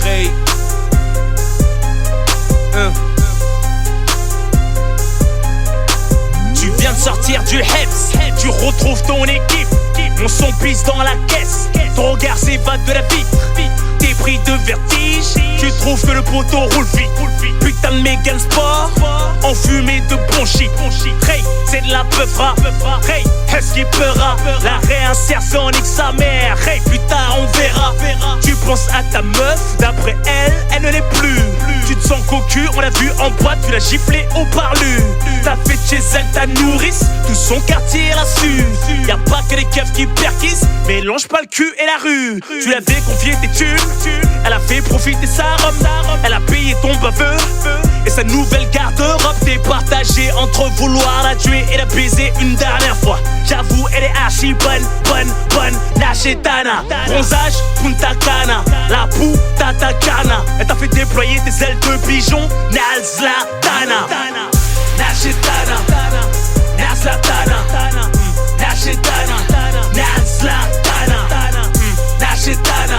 Ray. Tu viens de sortir du Heps, tu retrouves ton équipe. Mon son pisse dans la caisse, ton regard s'évade de la vitre. T'es pris de vertige, tu trouves que le poteau roule vite. Putain de Megan Sport, enfumé de bon shit. Ray, c'est de la peufra. Ray, est-ce qu'il peura? La réinsertion nique sa mère. Ray, plus tard on verra. Tu penses à ta meuf, d'après elle, elle ne l'est plus. Tu te sens cocu, on l'a vu en boîte, tu l'as giflé au parlu. T'as fait de chez elle ta nourrice, tout son quartier l'a su. Y'a pas que les keufs qui perquisent, mélange pas le cul et la rue. Tu l'avais confié tes thunes, elle a fait profiter sa robe. Elle a payé ton baveux et sa nouvelle garde-robe. T'es partagé entre vouloir la tuer et la baiser une dernière fois. J'avoue, elle est archi bonne, la chetana. Bronzage, Punta Cana, la puta cana. Elle t'a fait déployer tes ailes de pigeon, Nazlatana. Nachetana, Nazlatana, Nachetana, Nazlatana, Nachetana,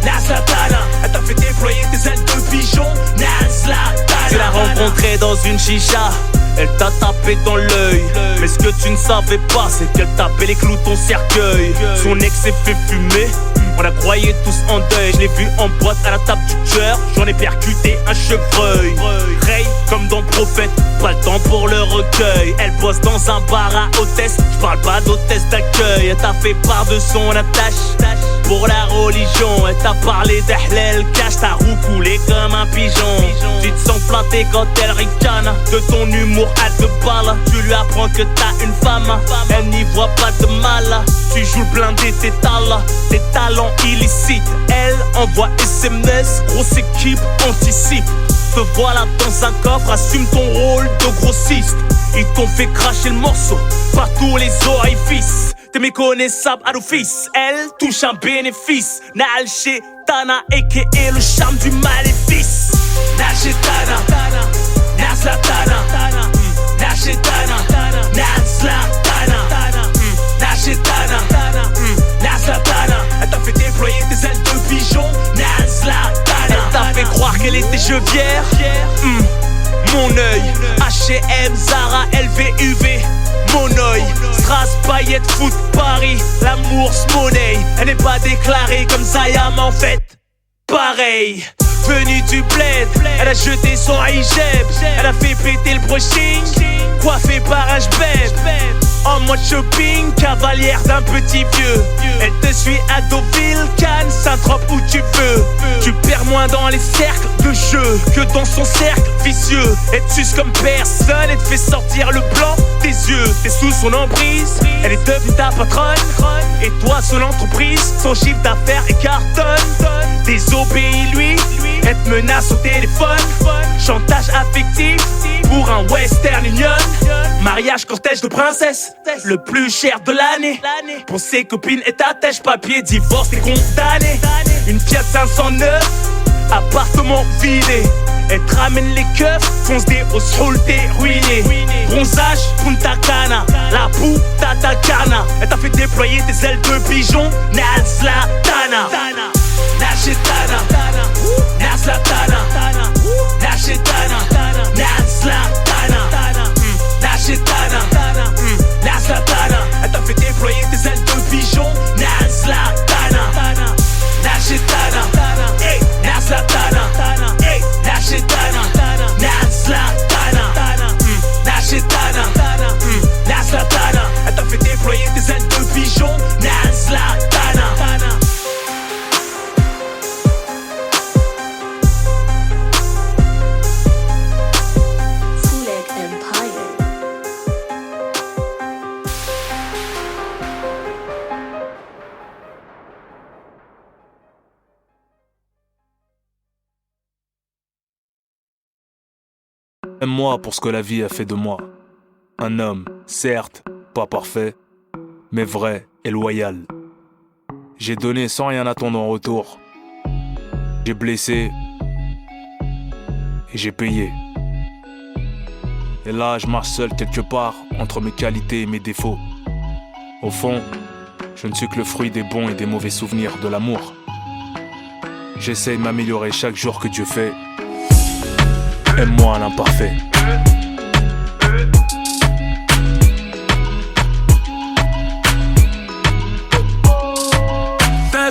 Nazlatana. Elle t'a fait déployer tes ailes de pigeon, Nazlatana. Tu l'as rencontrée dans une chicha, elle t'a tapé dans l'œil. Mais ce que tu ne savais pas, c'est qu'elle tapait les clous ton cercueil. Son ex s'est fait fumer, on la croyait tous en deuil. Je l'ai vu en boîte à la table du tueur, j'en ai percuté un chevreuil. Ray, comme dans Prophète, pas le temps pour le recueil. Elle bosse dans un bar à hôtesse, j'parle pas d'hôtesse d'accueil. Elle t'a fait part de son attache pour la religion. Elle t'a parlé d'Ahlel cache, ta roue coulée comme un pigeon. Tu te sens flatté quand elle ricane, de ton humour à deux balles. Tu lui apprends que t'as une femme, elle n'y voit pas de mal. Tu joues le blindé, tes talents illicites. Elle envoie SMS, grosse équipe anticipe. Te voilà dans un coffre, assume ton rôle de grossiste. Ils t'ont fait cracher le morceau par tous les orifices. T'es méconnaissable à l'office, elle touche un bénéfice. Naal Chetana, a.k.a. le charme du maléfice. Nachetana, Nazlatana, Nachetana, Nazlatana, Nachetana, Nazlatana. Elle t'a fait déployer tes ailes de pigeon, Nazlatana. Elle t'a fait croire qu'elle était chevière. Mon œil, H&M, Zara, LVUV, Monoï, Strass, paillettes, foot, Paris, l'amour, monnaie. Elle n'est pas déclarée comme Zayam en fait, pareil. Venue du bled, elle a jeté son hijab. Elle a fait péter le brushing, coiffée par un jbeb. En mode shopping, cavalière d'un petit vieux. Elle te suit à Deauville, Cannes, Saint-Tropez où tu veux. Tu perds moins dans les cercles de jeu que dans son cercle vicieux. Elle te suce comme personne et te fait sortir le blanc des yeux. T'es sous son emprise, elle est devenue ta patronne. Et toi son entreprise, son chiffre d'affaires et cartonne. Désobéis-lui, elle te menace au téléphone. Chantage affectif pour un Western Union. Mariage cortège de princesse, le plus cher de l'année. Pour ses copines et ta tèche, papier, divorce, t'es condamné. Une Fiat 509, appartement vidé. Elle te ramène les keufs, fonce des hausses, roule, t'es ruiné. Bronzage, Punta Cana, la puta cana. Elle t'a fait déployer tes ailes de pigeon, Nazlatana. Nachetana, Nazlatana, Nachetana, Nazlatana, Nachetana, Nazlatana. Elle t'a fait déployer tes ailes de pigeon, Nazlatana, Nachetana, hey, Nazlatana, hey, Nachetana, Nazlatana, Nachetana, Nazlatana. Elle t'a fait déployer tes ailes de pigeon, Nazlatana. Aime-moi pour ce que la vie a fait de moi. Un homme, certes, pas parfait, mais vrai et loyal. J'ai donné sans rien attendre en retour. J'ai blessé et j'ai payé. Et là, je marche seul quelque part entre mes qualités et mes défauts. Au fond, je ne suis que le fruit des bons et des mauvais souvenirs de l'amour. J'essaye de m'améliorer chaque jour que Dieu fait. Aime-moi à l'imparfait.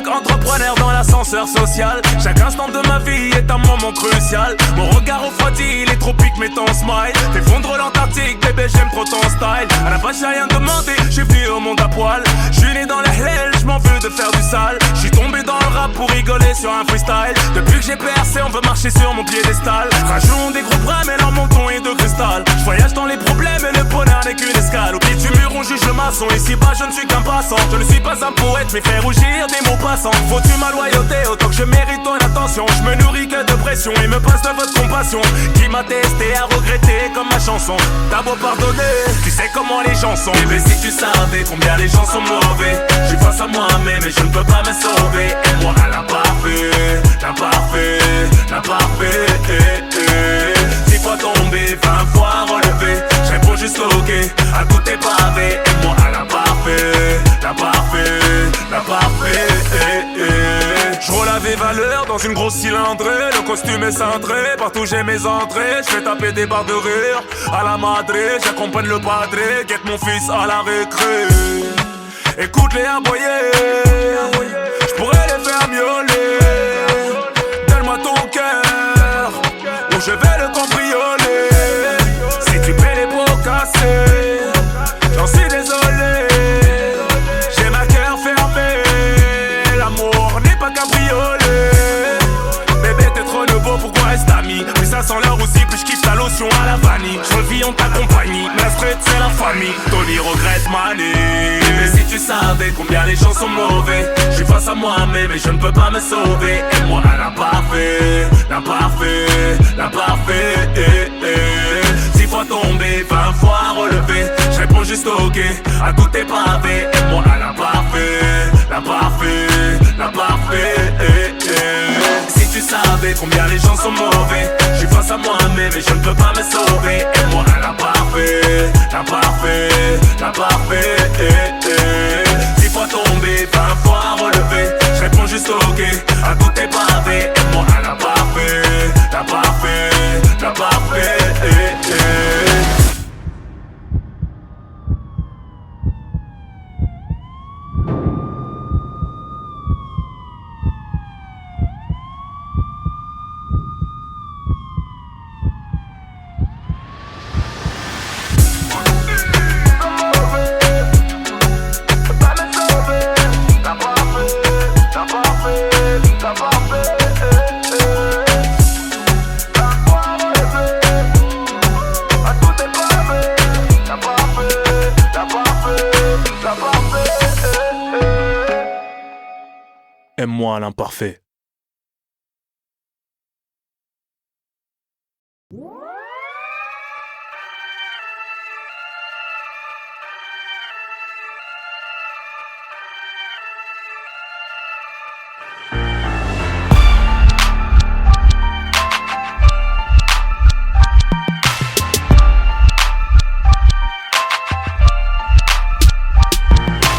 Entrepreneur dans l'ascenseur social. Chaque instant de ma vie est un moment crucial. Mon regard refroidi, les tropiques met ton smile. T'effondres l'Antarctique, bébé j'aime trop ton style. À la base j'ai rien demandé, j'ai venu au monde à poil. J'suis né dans la hell, j'm'en veux de faire du sale. J'suis tombé dans le rap pour rigoler sur un freestyle. Depuis que j'ai percé, on veut marcher sur mon piédestal. Rajoutons des gros bras mais leur menton est de cristal. J'voyage dans les problèmes et le bonheur n'est qu'une escale. Au pied du mur on juge le maçon, ici bas je ne suis qu'un passant. Je ne suis pas un poète mais fais rougir des mots passants. Faut-tu ma loyauté autant que je mérite ton attention. Je me nourris que de pression et me passe de votre compassion. Qui m'a testé à regretter comme ma chanson. T'as beau pardonner, tu sais comment les gens sont. Bébé si tu savais combien les gens sont mauvais. Je suis face à moi-même et je ne peux pas me sauver. Et moi à l'imparfait, l'imparfait, l'imparfait. 10 fois tombé, 20 fois relevé. Je réponds juste ok à tout est pavé. Et moi à l'imparfait, l'imparfait, l'imparfait. Je roule à des valeurs dans une grosse cylindrée. Le costume est cintré, partout j'ai mes entrées. Je fais taper des barres de rire à la madré. J'accompagne le padré, guette mon fils à la récré. Écoute-les aboyer, je pourrais les faire miauler. Donne-moi ton cœur, ou je vais le cambrioler. Si tu paies les pots cassés, j'en suis désolé. J'ai ma cœur fermé, l'amour n'est pas cabriolé. Bébé t'es trop nouveau, pourquoi reste ami? Plus ça sent l'heure aussi, plus je kiffe ta lotion à la vanille. Je revis en ta compagnie, mais la street c'est la famille. Tony regrette Mani. Bébé si tu savais combien les gens sont mauvais. Je suis face à moi-même et je ne peux pas me sauver. Et moi à l'imparfait, l'imparfait, l'imparfait. 10 fois tombé, 20 fois relevé. Je réponds juste ok à tout est pavé. Et moi à l'imparfait, l'imparfait, l'imparfait. Si tu savais combien les gens sont mauvais. Je suis face à moi-même et je ne peux pas me sauver. Et moi à l'imparfait, l'imparfait, l'imparfait. 10 fois tombé, 20 fois relevé. Je réponds juste ok à tout est pavé. Et moi à l'imparfait, l'imparfait, l'imparfait. Aime-moi à l'imparfait.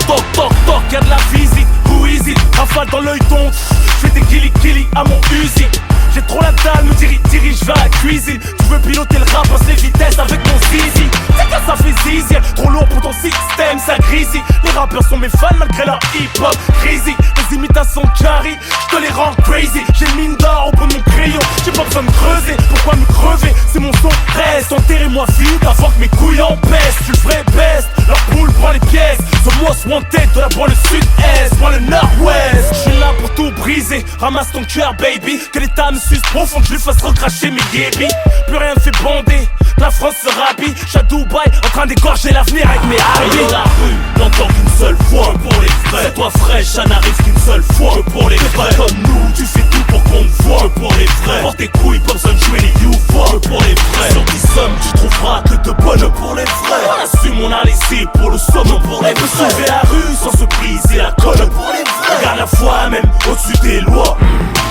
Toc toc toc, y'a de la visite, who is it? Rafale dans l'œil tonte, j'fais des killy à mon Uzi. J'ai trop la dalle, me dirige vers la cuisine. Tu veux piloter le rap, passe les vitesses avec mon zizi. C'est que ça fait zizi, trop lourd pour ton système, ça grisi. Les rappeurs sont mes fans malgré leur hip-hop crazy. Les imitations carry, j'te les rends crazy. J'ai une mine d'or au bout de mon crayon, j'ai pas besoin de creuser. Pourquoi me crever, c'est mon son reste. Enterrez-moi vite avant que mes couilles en pèsent. J'suis le vrai best, leur poule prend les pièces. The most wanted de la banlieue le sud-est, moi le nord-ouest. J'suis là pour tout briser, ramasse ton cœur baby. Que l'état me suce profond, que je lui fasse recracher mes guébis. Plus rien me fait bander, la France se rhabille. J'suis à Dubaï, en train d'égorger l'avenir avec mes habits. Dans la rue, n'entends qu'une seule fois, que pour les vrais. C'est toi fraîche, ça n'arrive qu'une seule fois, que pour les vrais. Pas comme nous, tu fais tout pour qu'on te voit, que pour les vrais. Porte tes couilles, pas besoin de jouer les you-fois, que pour les vrais. Sur tes sommes, tu trouveras que de bonnes pour les vrais. On assume, on a laissé pour le somme, pour les vrais. Sauver la rue sans se briser la colle, pour les vrais. Regarde la foi même au-dessus des lois.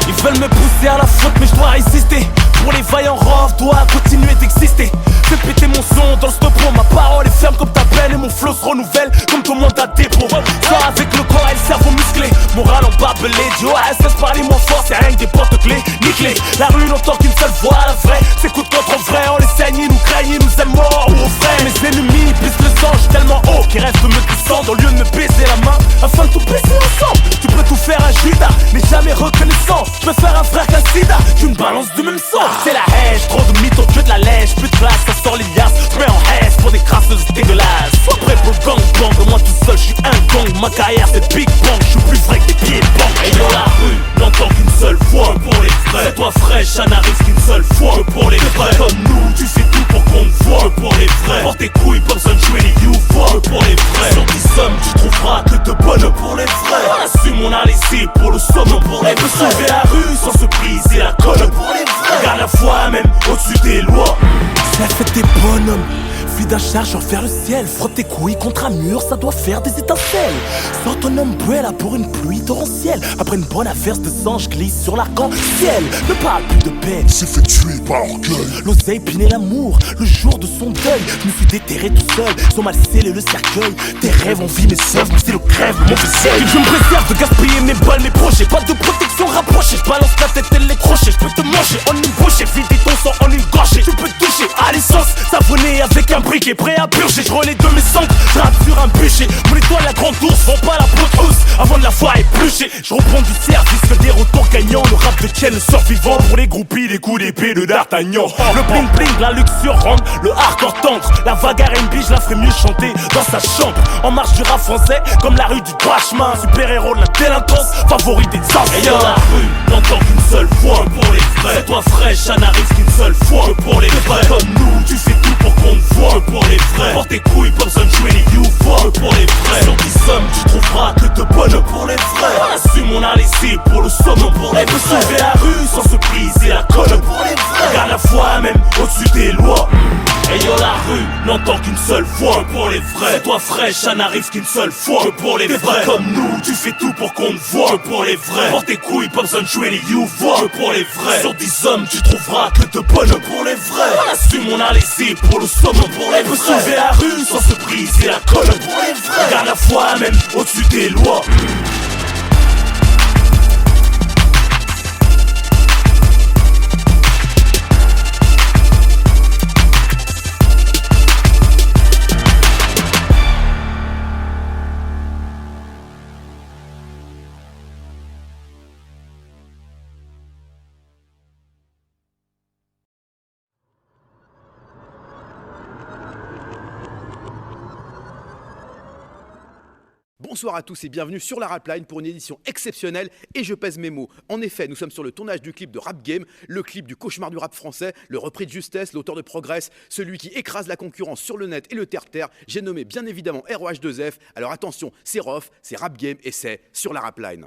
Ils veulent me pousser à la faute mais je dois résister. Pour les vaillants rove doit continuer d'exister. Fais péter mon son dans le stop-pro. Ma parole est ferme comme ta peine et mon flow se renouvelle comme ton mandat dépôt. Soit avec le corps et le cerveau musclé, moral en bas appelé du OSS par les moins forts, c'est rien que des porte-clés, nique-les. La rue n'entend qu'une seule voix, la vraie, c'est coup de contre vrai. On les saigne, ils nous craignent, ils nous aiment morts ou au frais. Mes ennemis pissent le sang, j'suis tellement haut qu'ils restent me descendre au lieu de me baiser la main afin de tout baisser ensemble. Tu peux tout faire un Judas, mais jamais reconnaissant. Je préfère un frère qu'un sida, qu'une balance du même sang. C'est la haine, trop de mythos, que de la lèche, plus de classe, ça sort les liasses. J'mets en haisse pour des crasseuses dégueulasses. Sois prêt pour le gangbang, moi tout seul j'suis un gang. Ma carrière c'est Big Bang, j'suis plus vrai que des pieds de banque. Et dans la rue, n'entend qu'une seule fois, que pour les vrais. C'est toi fraîche, ça n'arrive qu'une seule fois, que pour les vrais. Comme nous, tu fais tout pour qu'on te voit, que pour les vrais. Porte tes couilles, pas besoin de jouer les you-fois, que pour les vrais. Sur 10 sommes, tu trouveras que de bonnes pour les vrais. On assume, on a laissé pour le somme, pour les vrais. On peut sauver la rue sans se briser la colle, pour les vrais. Garde la foi même au-dessus des lois. C'est la fête des bonhommes. Fuis d'un chargeur vers le ciel, frotte tes couilles contre un mur, ça doit faire des étincelles. Sors ton umbrella pour une pluie torrentielle. Après une bonne averse de sang, je glisse sur l'arc-en-ciel. Ne parle plus de paix, s'est fait tuer par l'orgueil. L'oseille pinait l'amour, le jour de son deuil. Je me suis déterré tout seul, sont mal scellé le cercueil. Tes rêves ont vie, mes sœurs, mon style crève, mon vaisselle. Je me préserve de gaspiller mes balles, mes projets. Pas de protection rapprochée, je balance la tête et les crochets. Je peux te manger en une bouchée, vider ton sang en une gorgée. Tu peux toucher à l'essence, savonner avec un briquet prêt à purger. Je relais de mes cendres, je rappe sur un bûcher. Mon étoile la grande ours, vends pas la peau de housse avant de la voir éplucher. Je reprends du service que des retours gagnants. Le rap de Ken sort vivant pour les groupies, les coups d'épée de D'Artagnan. Le bling bling, la luxure rentre, le hardcore tendre. La vague R&B, je la ferai mieux chanter dans sa chambre. En marche du rap français, comme la rue du droit chemin. Super héros de la délinquance, favori des anciens. Et dans la rue, n'entend qu'une seule fois, pour les vrais. C'est toi fraîche, ça n'arrive qu'une seule fois, que pour les vrais. Comme nous, tu fais tout pour qu'on te voit, que pour les vrais. Porte tes couilles, pas besoin de jouer les you-fois, que pour les vrais. Sur 10 sommes, tu trouveras que de bonnes pour les vrais. On assume, on a laissé pour le somme, pour les vrais. On peut sauver la rue sans se briser la colle, pour les vrais. Garde la foi même au-dessus des lois. Et yo la rue n'entend qu'une seule fois, que pour les vrais. C'est toi fraîche, ça n'arrive qu'une seule fois, que pour les vrais. Comme nous, tu fais tout pour qu'on te voit, que pour les vrais. Porte tes couilles, pas besoin de jouer les you-fois, que pour les vrais. Sur 10 hommes, tu trouveras que de bonnes pour les vrais. On assume, on a laissé pour le somme, pour les vrais. On peut sauver la rue sans se briser la colle, pour les vrais. Garde la foi même au-dessus des lois. Bonsoir à tous et bienvenue sur la Rapline pour une édition exceptionnelle et je pèse mes mots. En effet, nous sommes sur le tournage du clip de Rap Game, le clip du cauchemar du rap français, le repris de Justesse, l'auteur de Progress, celui qui écrase la concurrence sur le net et le terre-terre. J'ai nommé bien évidemment ROH2F. Alors attention, c'est Rof, c'est Rap Game et c'est sur la Rapline.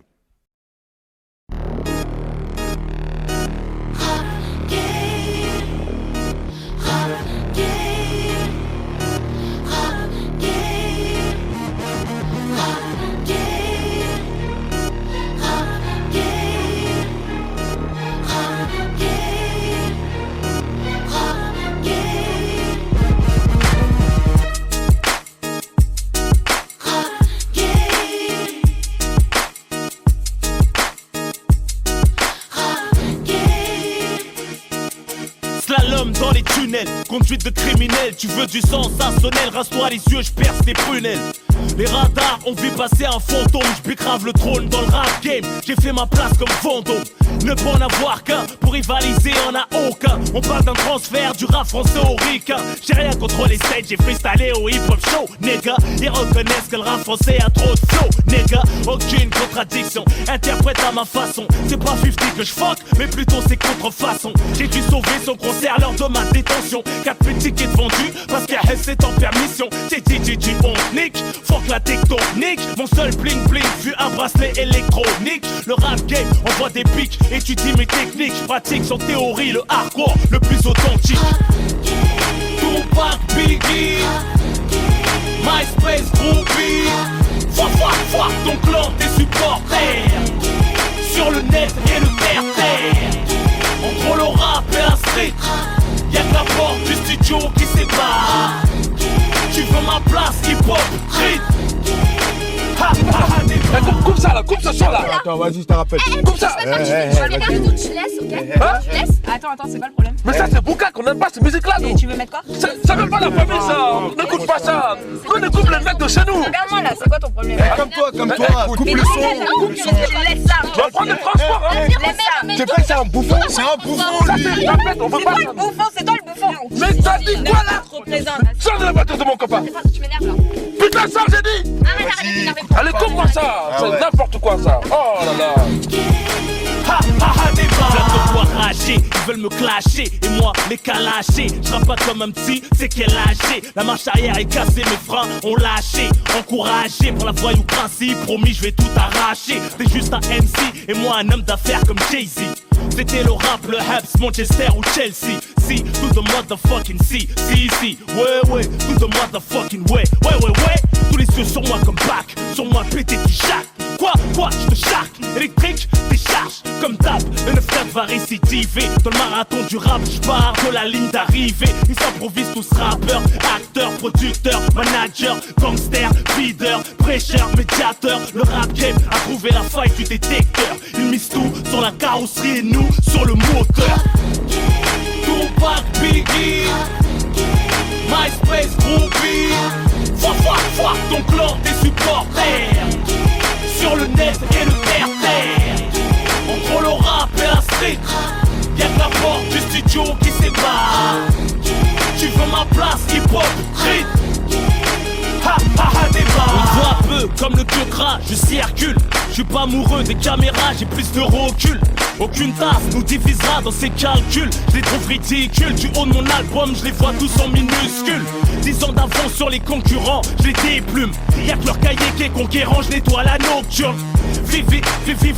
Slalom dans les tunnels, conduite de criminel. Tu veux du sensationnel, rase-toi les yeux, je perce tes prunelles. Les radars ont vu passer un fantôme. Je grave le trône dans le rap game. J'ai fait ma place comme fantôme. Ne pas en avoir qu'un, pour rivaliser en a aucun. On parle d'un transfert du rap français au ricain. J'ai rien contre les stages, j'ai freestylé au hip-hop show, nigga. Ils reconnaissent que le rap français a trop de flow, nigga. Aucune contradiction, interprète à ma façon. C'est pas 50 que je fuck, mais plutôt c'est contrefaçon. J'ai dû sauver son concert lors de ma détention. 4 petits tickets vendus, parce qu'à Hess c'est en permission. TTTT on nique, fuck la tectonique. Mon seul bling bling fut un bracelet électronique. Le rap game envoie des pics, étudie mes techniques. Je pratique sans théorie le hardcore le plus authentique. Tupac, Biggie, MySpace, Groupie. Fuck ton clan, tes supporters. Sur le net et le terre-terre. Entre le rap et la street, y'a que la porte du studio qui sépare. Tu veux ma place, hip-hop, street. Coupe ça là, coupe ça, ça là. Attends, vas-y, je te rappelle. Coupe ça. Tu laisses, ok? Hein? Tu laisses? Attends, c'est pas le problème. Mais ça c'est Bouka qu'on aime pas cette musique là nous. Et tu veux mettre quoi? Ça veut pas la famille ça. On n'écoute pas ça. On écoute les mecs de chez nous. Regarde-moi là, c'est quoi ton problème? Comme toi, coupe le son. Laisse ça. Tu vas prendre les transports hein. Laisse ça. Tu sais que c'est un bouffon? C'est un bouffon, Ça lui. c'est la fête, on veut C'est pas toi ça. le bouffon, c'est toi le bouffon. Mais t'as dit quoi là? Représente. Sors de la voiture de mon copain. Tu m'énerves là. Putain sors j'ai dit. Arrête de m'énerver. Allez coupe-moi ça. C'est ouais. n'importe quoi ça. Oh là là. Ha ha ha des bars. De quoi rager, ils veulent me clasher et moi les calacher. Je rappe pas comme un petit, c'est qu'elle lâché. La marche arrière est cassée, mes freins ont lâché. Encouragé pour la voyou principe, promis je vais tout arracher. T'es juste un MC et moi un homme d'affaires comme Jay-Z. C'était le rap, le Habs, Manchester ou Chelsea. Si, to the motherfucking si, ouais, to the motherfucking way. Ouais, tous les yeux sur moi comme bac, sur moi pété tu chaques. Quoi, je te charque, électrique, décharge. Comme d'hab, le 9-4 va récidiver. Dans le marathon du rap, j'pars de la ligne d'arrivée. Ils s'improvisent tous rappeurs, acteurs, producteurs, managers, gangsters, leaders, prêcheurs, médiateurs. Le rap game a trouvé la faille du détecteur. Ils misent tout sur la carrosserie et nous sur le moteur. Tupac, Biggie, MySpace, Groupie. Foi, ton clan, tes supporters. Sur le net et le terre-terre. Entre le rap et la street, y'a que la porte du studio qui sépare. Tu veux ma place, hip-hop, street. Des bars. On me voit peu comme le dieu gras, je circule. Je suis pas amoureux des caméras, j'ai plus de recul. Aucune tasse nous divisera dans ces calculs. Je les trouve ridicules, du haut de mon album, je les vois tous en minuscules. 10 ans d'avance sur les concurrents, je les déplume. Y'a que leur cahier qui est conquérant, je nettoie la nocturne. Vive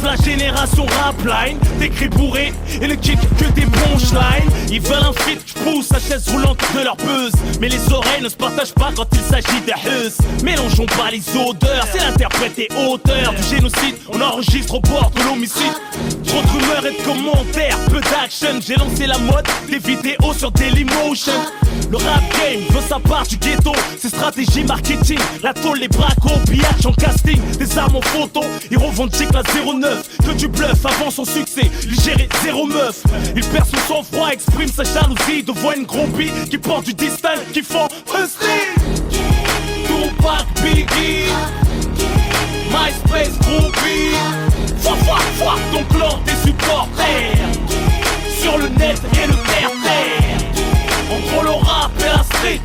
la génération rapline. Des cris bourrés et ne kick que des punchlines. Ils veulent un feat, j'pousse la chaise roulante de leur buzz. Mais les oreilles ne se partagent pas quand il s'agit des hus. Mélangeons pas les odeurs, c'est l'interprète et auteur du génocide. On enregistre au bord de l'homicide. Trop de rumeurs et de commentaires, peu d'action. J'ai lancé la mode des vidéos sur Dailymotion. Le rap game veut sa part du ghetto. C'est stratégie marketing, la tôle, les bracos, pillage en casting. Des armes en photo, ils revendiquent la 09. Que du bluff avant son succès, il gérait zéro meuf. Il perd son sang-froid, exprime sa jalousie devant une groupie qui porte du distinct, qui font hustle. Tupac, Biggie, MySpace, Groupie. Foi, ton clan, tes supporters. Sur le net et le terre-terre. Entre le rap et la street,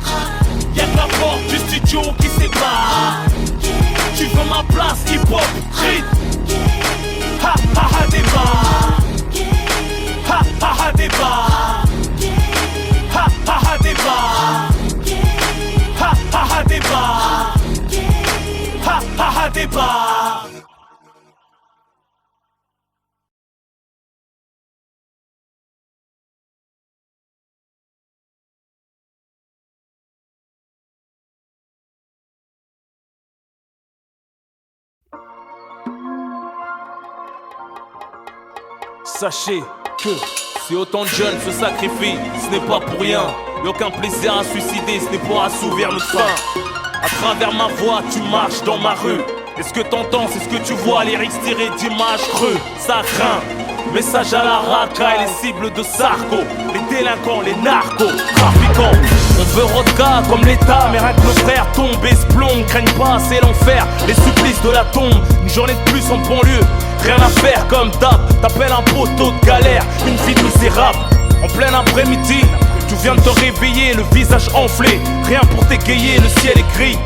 y'a que la porte du studio qui sépare. Tu veux ma place, hip-hop, street. Des bars. Des bars. Des bars. Des bars. Des bars. Sachez que si autant de jeunes se sacrifient, ce n'est pas pour rien. Y'a aucun plaisir à suicider, ce n'est pour assouvir le faim. À travers ma voix, tu marches dans ma rue. Et ce que t'entends, c'est ce que tu vois, les lyrics tirés d'images creux. Ça craint, message à la racaille, les cibles de Sarko, les délinquants, les narcos, trafiquants. On veut Rodka comme l'État, mais rien que nos frères tombent et se plombent. Craignent pas, c'est l'enfer, les supplices de la tombe. Une journée de plus en banlieue, rien à faire comme d'hab. T'appelles un poteau de galère, une vie misérable. En plein après-midi, tu viens de te réveiller, le visage enflé. Rien pour t'égayer, le ciel est gris.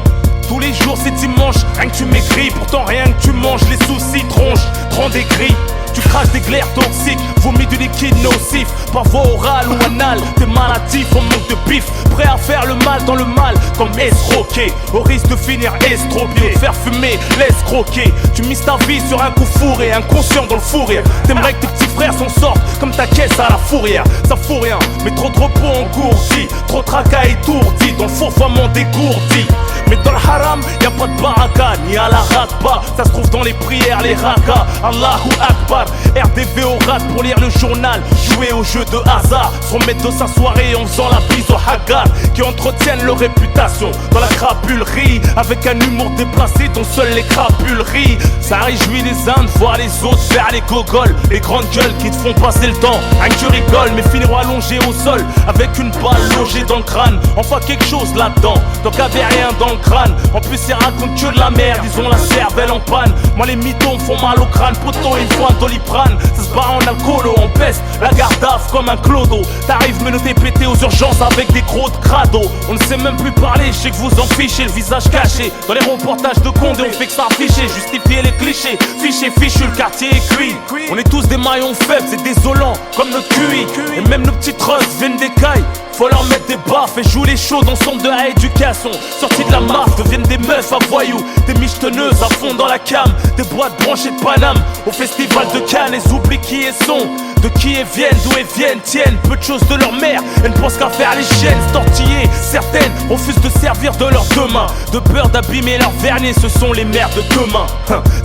Tous les jours c'est dimanche, rien que tu m'écris. Pourtant rien que tu manges, les soucis te rends des gris. Tu craches des glaires toxiques, vomis du liquide nocif. Par voie orale ou anale, t'es maladif, on manque de pif. Prêt à faire le mal dans le mal, comme escroquer. Au risque de finir estropié, faire fumer, laisse croquer. Tu mises ta vie sur un coup fourré, inconscient dans le fou rire. T'aimerais que tes petits frères s'en sortent, comme ta caisse à la fourrière. Ça fout rien, mais trop de repos engourdi. Trop de tracas étourdis, dans le fourfoiement dégourdi. Mais dans le haram, y'a pas de baraka, ni à la rakba. Ça se trouve dans les prières, les rakas. Allahu Akbar. RDV au rat pour lire le journal, jouer au jeu de hasard, se remettre de sa soirée en faisant la bise aux haggard qui entretiennent leur réputation dans la crapulerie, avec un humour déplacé dont seuls les crapules rient. Ça réjouit les uns de voir les autres faire les gogoles, les grandes gueules qui te font passer le temps. Un que tu rigoles mais finiront allongés au sol avec une balle logée dans le crâne. Enfin quelque chose là-dedans, donc avait rien dans le crâne. En plus ils racontent que de la merde, ils ont la cervelle en panne. Moi les mythos me font mal au crâne, poteau il faut un doliprane. Ça se barre en alcoolo, en peste, la garde d'af comme un clodo. T'arrives menotté pété aux urgences avec des crocs de crado. On ne sait même plus parler, je sais que vous en fichez, le visage caché. Dans les reportages de Condé on fait que ça afficher, justifier les clichés. Fiché, fichu, le quartier est cuit. On est tous des maillons faibles, c'est désolant comme notre QI. Et même nos petites russes viennent des cailles. Faut leur mettre des baffes et jouer les shows dans centre de rééducation. Sortis de la marque, deviennent des meufs à voyous, des michetonneuses à fond dans la cam, des boîtes branchées de Paname. Au festival de Cannes, elles oublient qui elles sont, de qui elles viennent, d'où elles viennent, tiennent peu de choses de leur mère. Elles ne pensent qu'à faire les chiennes, se tortiller. Certaines refusent de servir de leurs deux mains, de peur d'abîmer leur vernis, ce sont les mères de demain.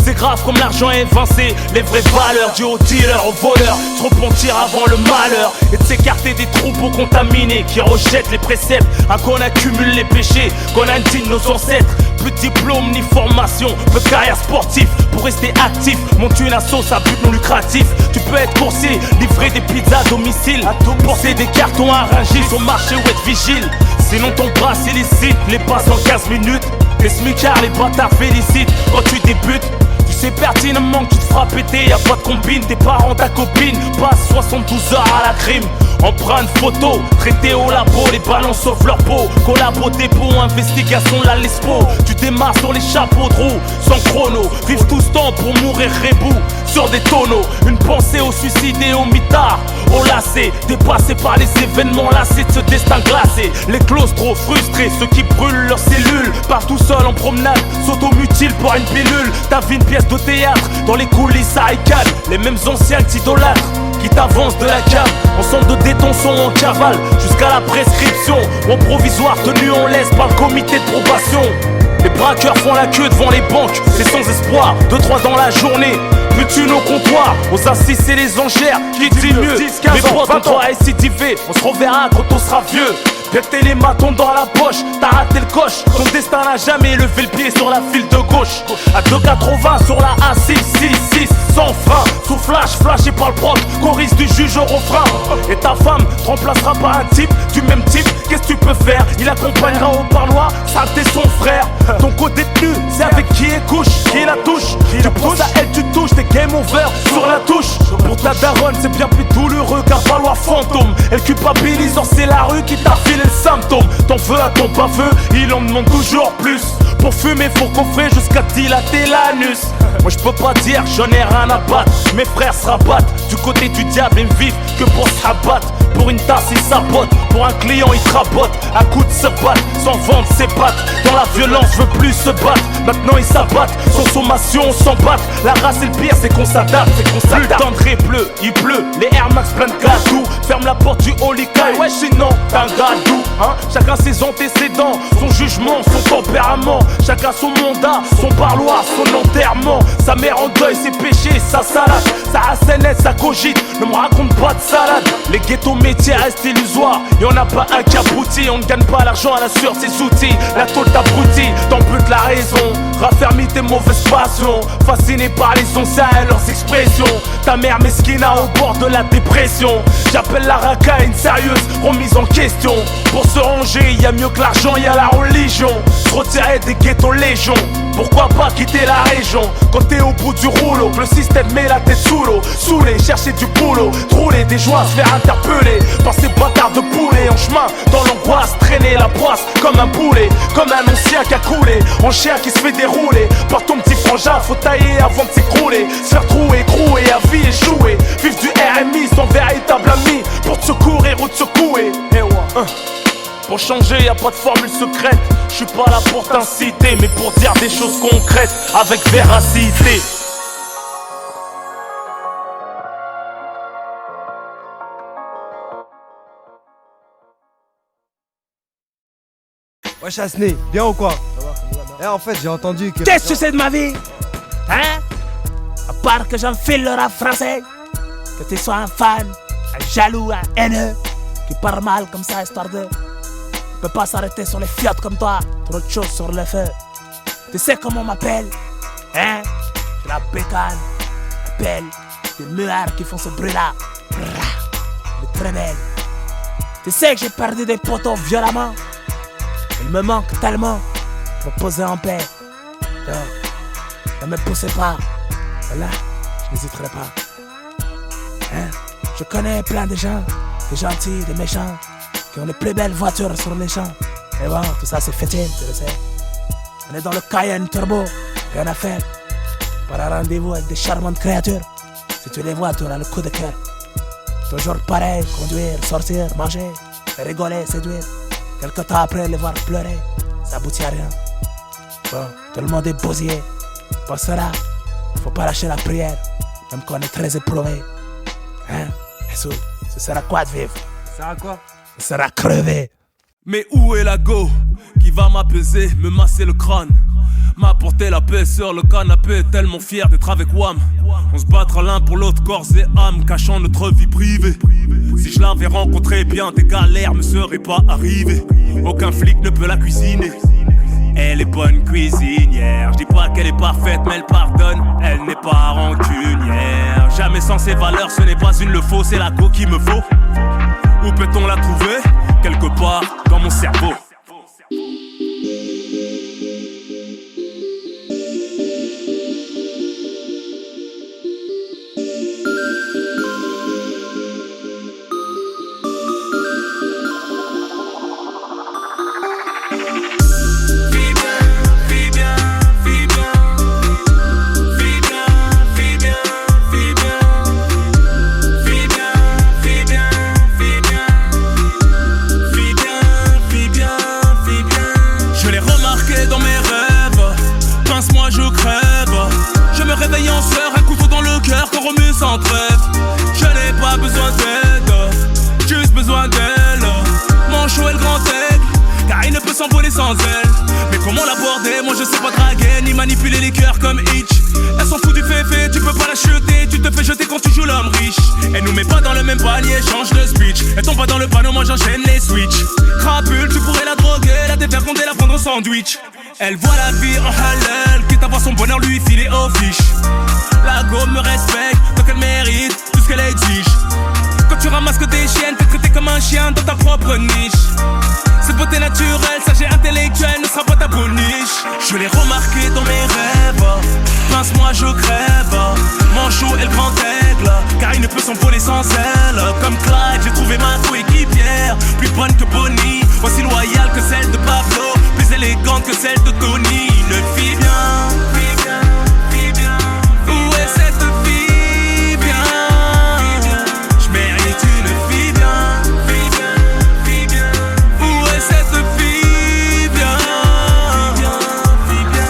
C'est grave comme l'argent est évincé, les vraies valeurs dues aux dealers, aux voleurs, se repentir avant le malheur et de s'écarter des troupeaux contaminés qui rejettent les préceptes, à qu'on accumule les péchés, qu'on indigne nos ancêtres. Plus de diplôme ni formation, peu de carrière sportive pour rester actif. Monte une assoce à but non lucratif. Tu peux être coursier, livrer des pizzas à domicile, porter des cartons à Rungis au marché ou être vigile. Sinon ton bras illicite les passe en 15 minutes. Les smicards, les bâtards félicitent quand tu débutes. Tu sais pertinemment que tu te feras péter, y'a pas de combine, tes parents, ta copine passent 72 heures à la crime. Empreinte photo, traité au labo, les ballons sauf leur peau. Collabo dépôt, investigation la lespo. Tu démarres sur les chapeaux de roue, sans chrono. Vive tout ce temps pour mourir rebou sur des tonneaux. Une pensée au suicide et au mitard, au lacet, dépassés par les événements lassés de ce destin glacé. Les claustros frustrés, ceux qui brûlent leurs cellules, partent tout seuls en promenade, s'automutilent pour une pilule. Ta vie une pièce de théâtre, dans les coulisses à Icad, les mêmes anciens que t'idolâtres, qui t'avancent de la cave. Ensemble de détention en cavale, jusqu'à la prescription. En provisoire tenu en laisse par le comité de probation. Les braqueurs font la queue devant les banques, c'est sans espoir, 2-3 dans la journée. Plus tu au comptoir, aux assises et les enchères, qui dit mieux. Mes potes, on doit récidiver, on se reverra quand on sera vieux. Péter les matons dans la poche, t'as raté le coche. Ton destin n'a jamais levé le pied sur la file de gauche. À 2,80 sur la A666, sans frein, sous flash, flashé par le proc, choriste du juge au refrain. Et ta femme te remplacera par un type du même type, qu'est-ce que tu peux faire? Il accompagnera au parloir, ça t'es son frère. Ton co-détenu, c'est avec qui il couche, qui la touche. Tu penses à elle, tu touches, t'es game over sur la touche. Pour ta daronne, c'est bien plus douloureux qu'un valoir fantôme. Elle culpabilise, or c'est la rue qui t'a filé le symptôme. T'en veux à ton baveux, il en demande toujours plus. Pour fumer, faut coffrer jusqu'à dilater l'anus. Moi je peux pas dire, j'en ai rien à battre. Mes frères se rabattent du côté du diable et me vivent que pour se rabattre. Pour une tasse il sabote, pour un client il trabote. À coups de se battre, sans vendre ses pattes. Dans la violence veut plus se battre, maintenant ils s'abattent. Sans sommation on s'en bat. La race et le pire c'est qu'on s'adapte, c'est qu'on s'adapte. Plus le temps de pleut, il pleut, les Air Max plein de gâteaux. Ferme la porte du Holy Kai, ouais sinon t'es un gadou hein. Chacun ses antécédents, son jugement, son tempérament. Chacun son mandat, son parloir, son enterrement. Sa mère en deuil, ses péchés, sa salade. Sa assénette, sa cogite, ne me raconte pas de salade. Les ghettos métiers restent illusoires, y'en a pas un qui aboutit. On ne gagne pas l'argent à la sueur de ses outils. La tôle t'abrutit, t'en butes la raison. Raffermis tes mauvaises passions, fasciné par les anciens et leurs expressions. Ta mère mesquina au bord de la dépression. J'appelle la racaille une sérieuse remise en question. Pour se ranger, y a mieux que l'argent, y a la religion. Se retirer des ghettos légion, pourquoi pas quitter la région? Quand t'es au bout du rouleau, que le système met la tête sous l'eau. Saoulé, chercher du boulot, trouler des joies, se faire interpeller par ces bâtards de poulets. En chemin, dans l'angoisse, traîner la poisse comme un boulet. Comme un ancien qui a coulé, en chien qui se fait dérouler par ton petit frangin, faut tailler avant de s'écrouler. Se faire trouer, écrouer, à vie échouer. Vivre du RMI, son véritable ami, pour te secourir ou te secouer. Pour changer, y a pas de formule secrète. Je suis pas là pour t'inciter, mais pour dire des choses concrètes avec véracité. Ouais Chassené, bien ou quoi? Eh, en fait, j'ai entendu que. Qu'est-ce que tu sais de ma vie? Hein? À part que j'enfile le rap français, que tu sois un fan, un jaloux, un haineux, qui parle mal comme ça, histoire de... On peut pas s'arrêter sur les fiottes comme toi, trop de choses sur le feu. Tu sais comment on m'appelle? Hein? J'ai la bécane, la pelle, des muards qui font ce bruit-là. Elle est très belle. Tu sais que j'ai perdu des potos violemment. Il me manque tellement. Me poser en paix. Donc, ne me poussez pas. Voilà, je n'hésiterai pas. Hein? Je connais plein de gens, des gentils, des méchants, qui ont les plus belles voitures sur les champs. Et bon, tout ça c'est fétide, tu le sais. On est dans le Cayenne Turbo, rien à faire. Par un rendez-vous avec des charmantes créatures. Si tu les vois, tu auras le coup de cœur. Toujours pareil, conduire, sortir, manger, rigoler, séduire. Quelque temps après, les voir pleurer, ça aboutit à rien. Bon, tout le monde est bousillé. Pour cela, faut pas lâcher la prière, même quand on est très éprouvé. Hein? Jesus, ce sera quoi de vivre? Ça sert à quoi? Ce sera crever. Mais où est la go qui va m'apaiser, me masser le crâne, m'apporter la paix sur le canapé, tellement fier d'être avec Wam. On se battra l'un pour l'autre, corps et âme, cachant notre vie privée. Si je l'avais rencontré, bien des galères me seraient pas arrivées. Aucun flic ne peut la cuisiner. Elle est bonne cuisinière. Je dis pas qu'elle est parfaite, mais elle pardonne. Elle n'est pas rancunière. Jamais sans ses valeurs, ce n'est pas une le faux, c'est la go qui me faut. Où peut-on la trouver? Quelque part dans mon cerveau. Réveillant sœur, un couteau dans le cœur qu'on remue sans trêve. Je n'ai pas besoin d'aide, juste besoin d'elle. Manchot est le grand aigle, car il ne peut s'envoler sans elle. Mais comment l'aborder? Moi je sais pas draguer, ni manipuler les cœurs comme Hitch. Elle s'en fout du féfé, tu peux pas la chuter. Tu te fais jeter quand tu joues l'homme riche. Elle nous met pas dans le même panier, change de speech. Elle tombe pas dans le panneau, moi j'enchaîne les switches. Crapule, tu pourrais la droguer, la dévergonder, la prendre au sandwich. Elle voit la vie en halal, quitte à voir son bonheur lui filer aux fiches. La go me respecte, tant qu'elle mérite tout ce qu'elle exige. Quand tu ramasses que des chiennes, t'es traité comme un chien dans ta propre niche. Cette beauté naturelle, sage et intellectuelle ne sera pas ta boniche. Je l'ai remarqué dans mes rêves, pince-moi je crève. Manchot est le grand aigle, car il ne peut s'envoler sans elle. Comme Clyde, j'ai trouvé ma coéquipière, plus bonne que Bonnie, aussi loyale que celle de Pablo, plus élégante que celle de Tony. Une fille bien, fille bien, fille bien. Où est cette fille bien? Je mérite une fille bien, fille bien, fille bien. Où est cette fille bien? Fille bien.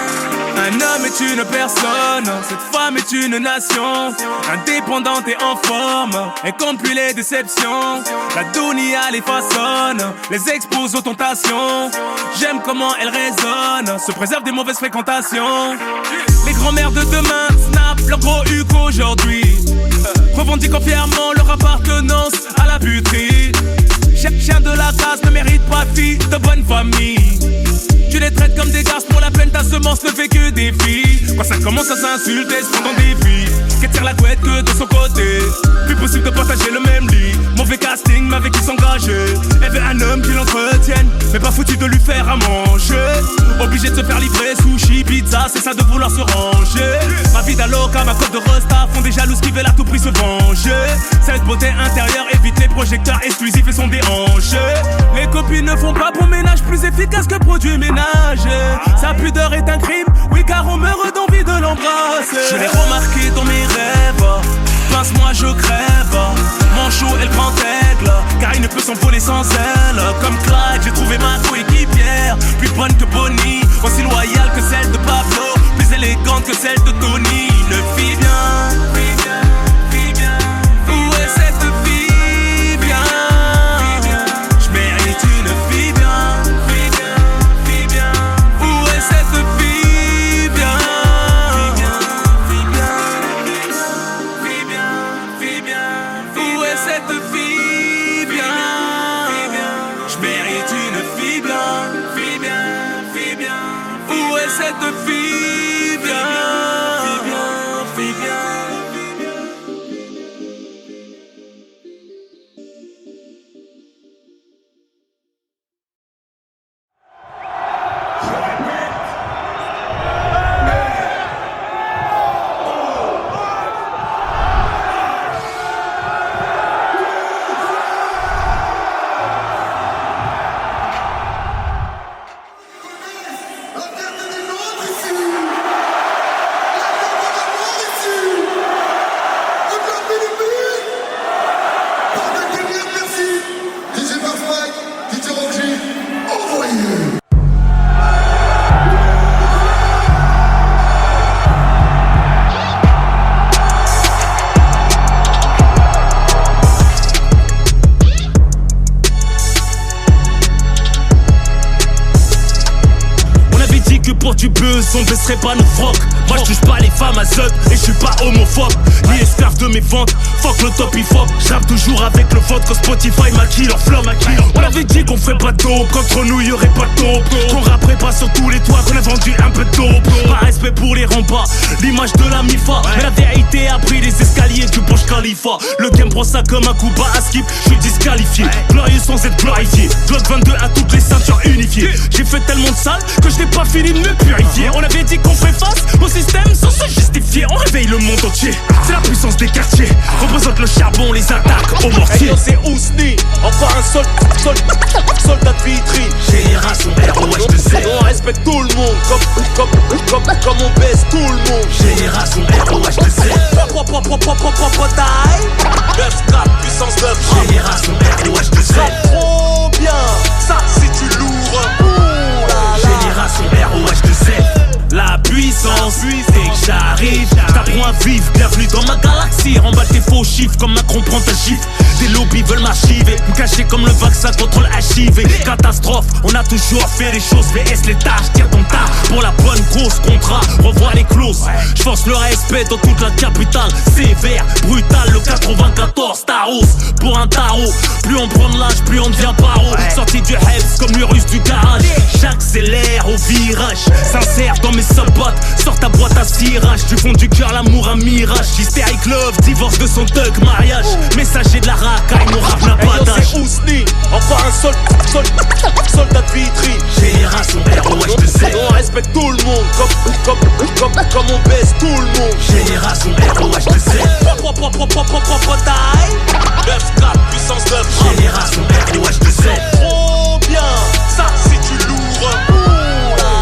Un homme est une personne, cette femme est une nation, indépendante et en forme, elle compte plus les déceptions. La dunia les façonne, les expose aux tentations. J'aime comment elle résonne, se préserve des mauvaises fréquentations. Les grands-mères de demain snap leur gros huc aujourd'hui, revendiquant fièrement leur appartenance à la buterie. Chaque chien de la casse ne mérite pas fille de bonne famille. Tu les traites comme des garces, pour la peine ta semence ne fait que des filles. Quand ça commence à s'insulter, se prend dans des vies, qu'elle tire la couette que de son côté. Plus possible de partager le même lit. Mauvais casting, mais avec qui s'engager. Elle veut un homme qui l'entretienne, mais pas foutu de lui faire à manger. Obligé de se faire livrer sushi, pizza, c'est ça de vouloir se ranger. Ma vie d'aloca, ma cote de Rosta font des jalouses qui veulent à tout prix se venger. Cette beauté intérieure évite les projecteurs exclusifs et sont déhanchés. Les copines ne font pas bon ménage, plus efficace que produit ménage. Sa pudeur est un crime, oui car on meurt d'envie de l'embrasser. Je l'ai remarqué dans mes rêves, pince-moi je crève. Manchot est le grand aigle, car il ne peut s'envoler sans elle. Comme Clyde, j'ai trouvé ma coéquipière, plus bonne que Bonnie, aussi loyale que celle de Pablo, plus élégante que celle de Tony. Une fille bien, fille bien, fille bien. Où est cette fille bien? Je mérite une fille bien, fille bien, fille bien. Où est cette fille? on ne baisserait pas nos frocs. Moi je touche pas les femmes à zut et je suis pas homophobe ni esclave de mes ventes. Fuck le top hip hop, j'rappe toujours avec le vote. Quand Spotify maquille leur flow maquille. On avait dit qu'on ferait pas de dope, qu'entre nous y'aurait pas de dope, qu'on rapperait pas sur tous les toits, qu'on a vendu un peu de dope. Pas respect pour les remparts, l'image de la MIFA. Mais la vérité a pris les escaliers du Burj Khalifa. Le game prend ça comme un coup bas à skip, je suis disqualifié. Glorieux sans être glorifié, Glock 22 à toutes les ceintures unifiées. J'ai fait tellement de sale que je n'ai pas fini de me purifier. On avait dit qu'on ferait face au système sans se justifier. On réveille le monde entier, c'est la puissance des quartiers. Représente le charbon, les attaques au mortier. Hey, c'est Ousni, encore un soldat de Vitry. Génération ROH de Z. On respecte tout le monde, comme on baisse tout le monde. Génération ROH de Z. Taille 9-4, puissance 9. Génération ROH de Z. Ça trop bien, ça c'est du lourd. Génération ROH de Z. La puissance, dès que j'arrive, j'apprends à vivre. Bienvenue dans ma galaxie. Remballe tes faux chiffres comme Macron prend ta gifle. Des lobbies veulent m'archiver, me cacher comme le vaccin contre le HIV. Catastrophe, on a toujours fait les choses. VS les tâches, tire ton tas pour la bonne grosse contrat. Revois les clauses, j'force le respect dans toute la capitale. Sévère, brutal, le 94 Taros. Pour un tarot, plus on prend de l'âge, plus on devient paro. Sorti du Hebs comme le russe du garage. J'accélère au virage, sincère dans mes sabottes. Sors ta boîte à cirage, du fond du cœur l'amour un mirage. Hystérique love, divorce de son thug, mariage. Messager de la racaille, mon rap n'a pas d'âge. C'est Ousni, encore un soldat de Vitry. Génération ROH de Z. On respecte tout le monde, comme on baisse tout le monde. Génération ROH de Z. Taille 9-4, puissance 9. Génération ROH de Z. Trop bien, ça c'est du lourd.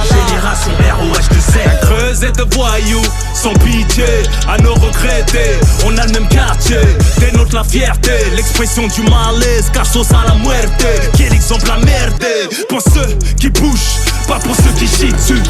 Génération ROH de Z. Un creuset de voyous, sans pitié, à nos regretter. On a le même quartier, dénote la fierté. L'expression du malaise, casos à la muerte. Quel exemple à merder. Pour ceux qui bougent, pas pour ceux qui chient dessus.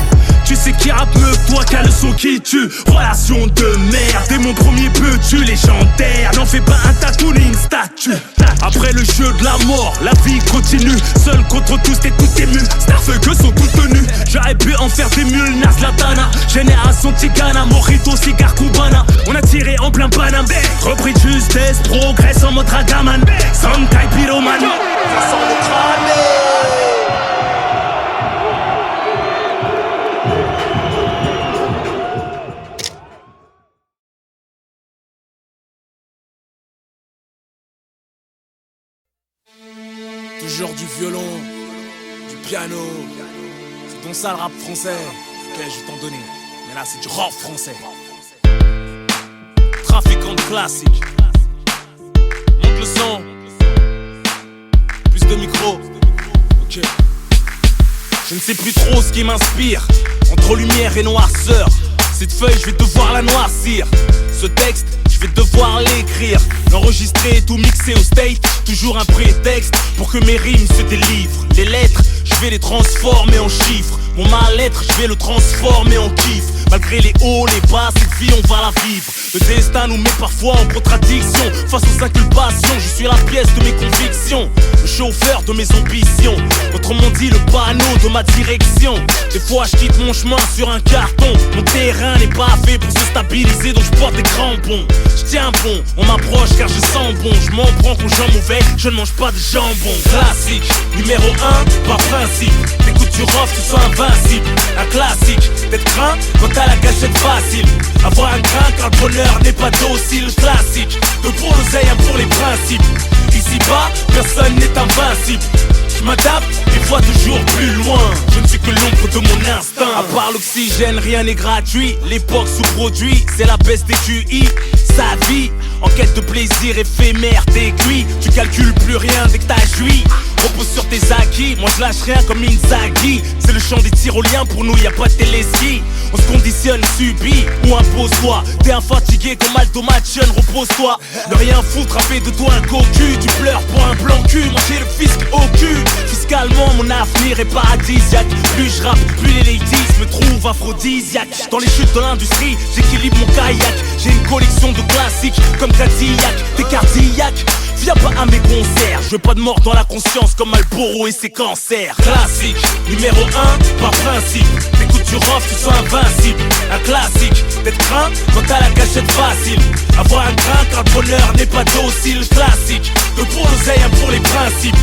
Tu sais qui rappe mieux que toi qu'un le son qui tue. Relation de merde, t'es mon premier petit légendaire. N'en fais pas un tatooning statue. Après le jeu de la mort, la vie continue. Seul contre tous, t'es tout ému. Starfuckers sont tous tenus. J'aurais pu en faire des mules, Nas Latana. Génération Tigana, Morito, cigare Cubana. On a tiré en plein Paname. Repris de justesse, progresse en mode Ragaman. Sankai Pyroman. Ça sent le crâne. Toujours du violon, du piano. C'est ton ça le rap français. Ok, je vais t'en donner. Mais là, c'est du rap français. Trafiquant de classique. Monte le son. Plus de micro. Ok. Je ne sais plus trop ce qui m'inspire. Entre lumière et noirceur. Cette feuille, je vais devoir la noircir. Ce texte, je vais devoir l'écrire. L'enregistrer et tout mixer au state. Toujours un prétexte pour que mes rimes se délivrent. Les lettres, je vais les transformer en chiffres. Mon mal-être, je vais le transformer en kiff. Malgré les hauts, les bas, cette vie on va la vivre. Le destin nous met parfois en contradiction. Face aux inculpations, je suis la pièce de mes convictions. Le chauffeur de mes ambitions. Autrement dit, le panneau de ma direction. Des fois je quitte mon chemin sur un carton. Mon terrain n'est pas fait pour se stabiliser, donc je porte des crampons. Je tiens bon, on m'approche car je sens bon. Je m'en prends qu'aux gens mauvais, je ne mange pas de jambon. Classique, numéro 1, par principe. T'écoutes du rock, tu sois invincible. Un classique, d'être craint quand t'as la gâchette facile. Avoir un grain car le bonheur n'est pas docile. Classique, de pour l'oseille, un pour les principes. Ici-bas, personne n'est invincible. Je m'adapte, des fois toujours plus loin. Je ne suis que l'ombre de mon instinct. À part l'oxygène, rien n'est gratuit. L'époque sous-produit, c'est la baisse des QI. Sa vie, en quête de plaisir éphémère, t'es cuit. Tu calcules plus rien dès que t'as joui. Repose sur tes acquis, moi je lâche rien comme Inzaghi. C'est le champ des tyroliens, pour nous y a pas de téléski. On se conditionne, subit ou impose-toi. T'es un fatigué comme Aldo Machon, repose-toi. Ne rien foutre, a fait de toi un cocu. Tu pleures pour un blanc cul, manger le fisc au cul. Fiscalement mon avenir est paradisiaque. Plus je rappe, plus les ladies me trouvent aphrodisiaque. Dans les chutes de l'industrie, j'équilibre mon kayak. J'ai une collection de classiques comme Cadillac. T'es cardiaque, viens pas à mes concerts. Je veux pas de mort dans la conscience comme Malboro et ses cancers. Classique, numéro 1, par principe. T'écoutes Écoute tu rofles, tu sois invincible. Un classique, d'être craint quand t'as la cachette facile. Avoir un grain car le bonheur n'est pas docile. Classique, de pour l'oseille, un pour les principes.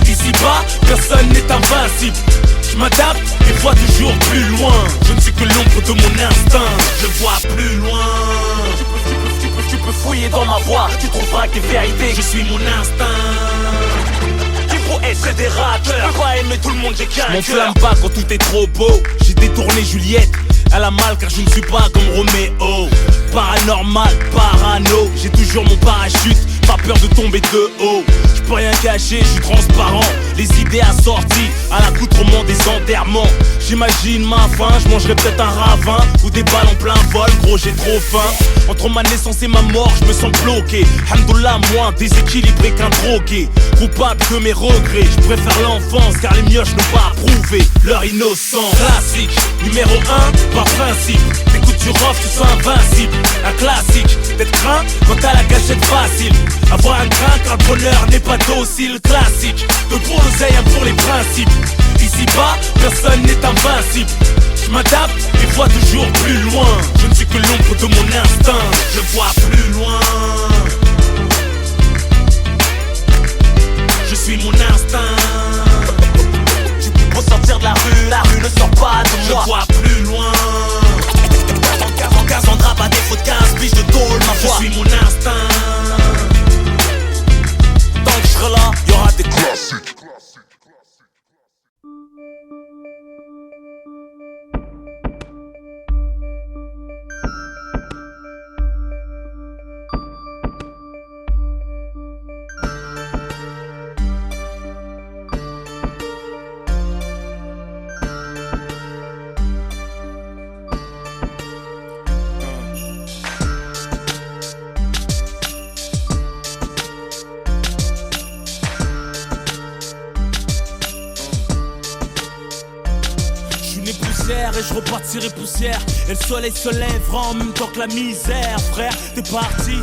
Ici-bas, personne n'est invincible. Je m'adapte et vois toujours plus loin. Je ne suis que l'ombre de mon instinct. Je vois plus loin. Tu peux fouiller dans ma voix, tu trouveras que des vérités. Je suis mon instinct. Qui faut être fédérateur, je peux pas aimer tout le monde, j'ai qu'un cœur. M'enflamme pas quand tout est trop beau. J'ai détourné Juliette, elle a mal car je ne suis pas comme Roméo. Paranormal, parano, j'ai toujours mon parachute. Pas peur de tomber de haut. Je peux rien cacher, je suis transparent. Les idées assorties à l'accoutrement des enterrements. J'imagine ma fin, je mangerai peut-être un ravin ou des balles en plein vol, gros j'ai trop faim. Entre ma naissance et ma mort, je me sens bloqué. Hamdoullah, moins déséquilibré qu'un drogué. Coupable de mes regrets, je préfère l'enfance car les mioches n'ont pas approuvé leur innocence. Classique, numéro 1, par principe. Écoute tu rofles, tu sois invincible. Un classique, d'être craint quand t'as la cachette facile. Avoir un grain car le bonheur n'est pas docile. Classique, de pour l'oseille, un pour les principes. Ici-bas, personne n'est invincible. Je m'adapte et vois toujours plus loin. Je ne suis que l'ombre de mon instinct. Je vois plus loin. Je suis mon instinct. Tu peux ressortir de la rue ne sort pas de moi. Je vois plus loin. En Cassandra, pas défaut de 15 piges de tôle, ma foi. Je suis mon instinct. Tant que je serai là, y'aura des classiques. Et je repartirai poussière. Et le soleil se lèvera en même temps que la misère. Frère, t'es parti.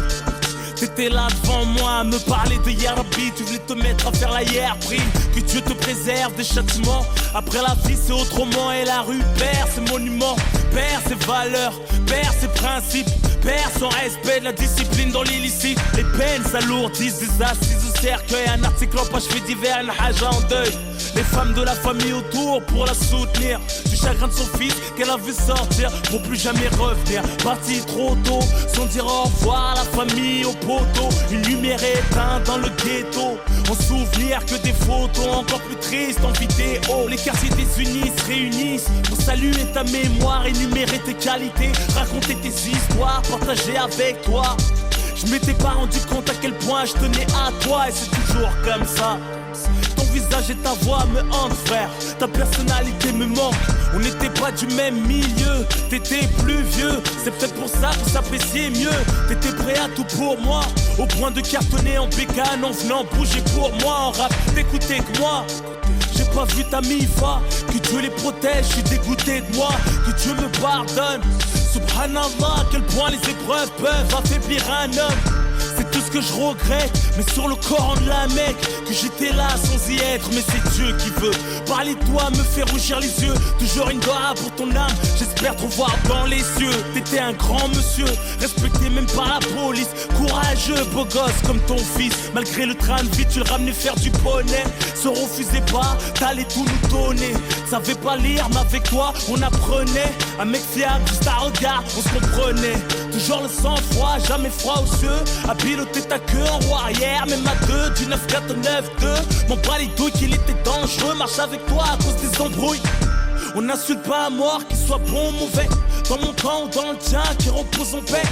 T'étais là devant moi à me parler de Yarabi. Tu voulais te mettre à faire la hier prime. Que Dieu te préserve des châtiments. Après la vie c'est autrement. Et la rue perd ses monuments, perd ses valeurs, perd ses principes, perd son respect de la discipline dans l'illicite. Les peines s'alourdissent, des assises au cercueil. Un article en page fait divers, un haja en deuil. Les femmes de la famille autour pour la soutenir. Du chagrin de son fils qu'elle a vu sortir pour plus jamais revenir. Parti trop tôt, sans dire au revoir à la famille, au poteau. Une lumière éteinte dans le ghetto. En souvenir que des photos encore plus tristes en vidéo. Les quartiers désunis se réunissent pour saluer ta mémoire, énumérer tes qualités, raconter tes histoires, partager avec toi. Je m'étais pas rendu compte à quel point je tenais à toi. Et c'est toujours comme ça. Ton visage et ta voix me hantent, frère. Ta personnalité me manque. On n'était pas du même milieu. T'étais plus vieux. C'est peut-être pour ça qu'on s'appréciait mieux. T'étais prêt à tout pour moi, au point de cartonner en bécane, en venant bouger pour moi. En rap, t'écoutais que moi. J'ai pas vu ta mifa. Que Dieu les protège, je suis dégoûté de moi. Que Dieu me pardonne. Subhanallah, à quel point les épreuves peuvent affaiblir un homme. C'est tout ce que je regrette, mais sur le Coran de la Mecque, que j'étais là sans y être, mais c'est Dieu qui veut. Parler de toi me fait rougir les yeux. Toujours une doigt pour ton âme, j'espère te voir dans les cieux. T'étais un grand monsieur, respecté même par la police. Courageux, beau gosse comme ton fils. Malgré le train de vie, tu le ramenais faire du poney. Se refusait pas, t'allais tout nous donner. Savais pas lire, mais avec toi, on apprenait. Un mec fiable, juste à regard, on se comprenait. Toujours le sang-froid, jamais froid aux yeux. À piloter ta queue en roue arrière, même à deux, du 9-4 au 9-2. M'en bats les douilles qu'il était dangereux, marche avec toi à cause des embrouilles. On n'insulte pas à mort, qu'il soit bon ou mauvais. Dans mon camp ou dans le tien, qui repose en paix.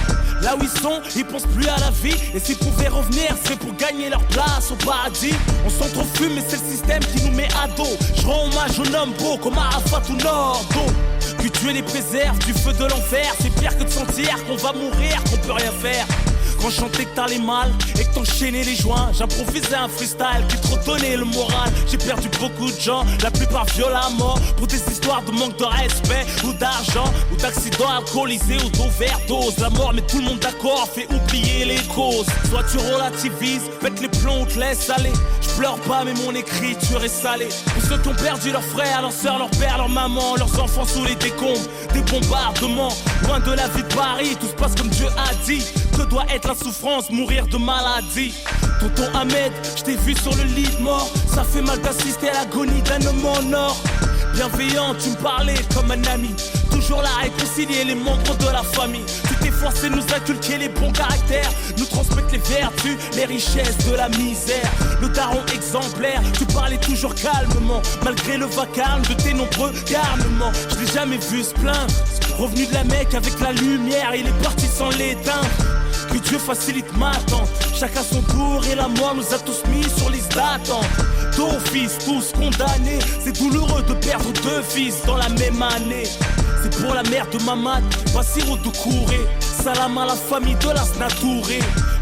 Là où ils sont, ils pensent plus à la vie. Et s'ils pouvaient revenir, c'est pour gagner leur place au paradis. On s'entrefume, mais c'est le système qui nous met à dos. Je rends hommage aux hommes beaux comme Arafat ou Nordo. Que Dieu les préserve du feu de l'enfer. C'est pire que de sentir qu'on va mourir, qu'on peut rien faire. Quand je chantais que t'allais mal et que t'enchaînais les joints, j'improvisais un freestyle qui te redonnait le moral. J'ai perdu beaucoup de gens, la plupart violemment, pour des histoires de manque de respect ou d'argent, ou d'accidents alcoolisés ou d'overdose. La mort met tout le monde d'accord, fait oublier les causes. Soit tu relativises, pète les plombs ou te laisse aller. Je pleure pas mais mon écriture est salée. Pour ceux qui ont perdu leurs frères, leurs sœurs, leurs pères, leurs mamans, leurs enfants sous les décombres des bombardements, loin de la vie de Paris, tout se passe comme Dieu a dit. Que doit être la souffrance, mourir de maladie. Tonton Ahmed, je t'ai vu sur le lit de mort. Ça fait mal d'assister à l'agonie d'un homme en or. Bienveillant, tu me parlais comme un ami. Toujours là à réconcilier les membres de la famille. Tu t'es forcé de nous inculquer les bons caractères, nous transmettre les vertus, les richesses de la misère. Le daron exemplaire, tu parlais toujours calmement, malgré le vacarme de tes nombreux garnements. Je l'ai jamais vu se plaindre. Revenu de la Mecque avec la lumière, il est parti sans l'éteindre. Que Dieu facilite ma attente. Chacun son tour et la mort nous a tous mis sur liste d'attente. D'office, tous condamnés. C'est douloureux de perdre deux fils dans la même année. C'est pour la mère de Mamad, Bassirou Doucouré. Salam à la famille de Lasna Touré.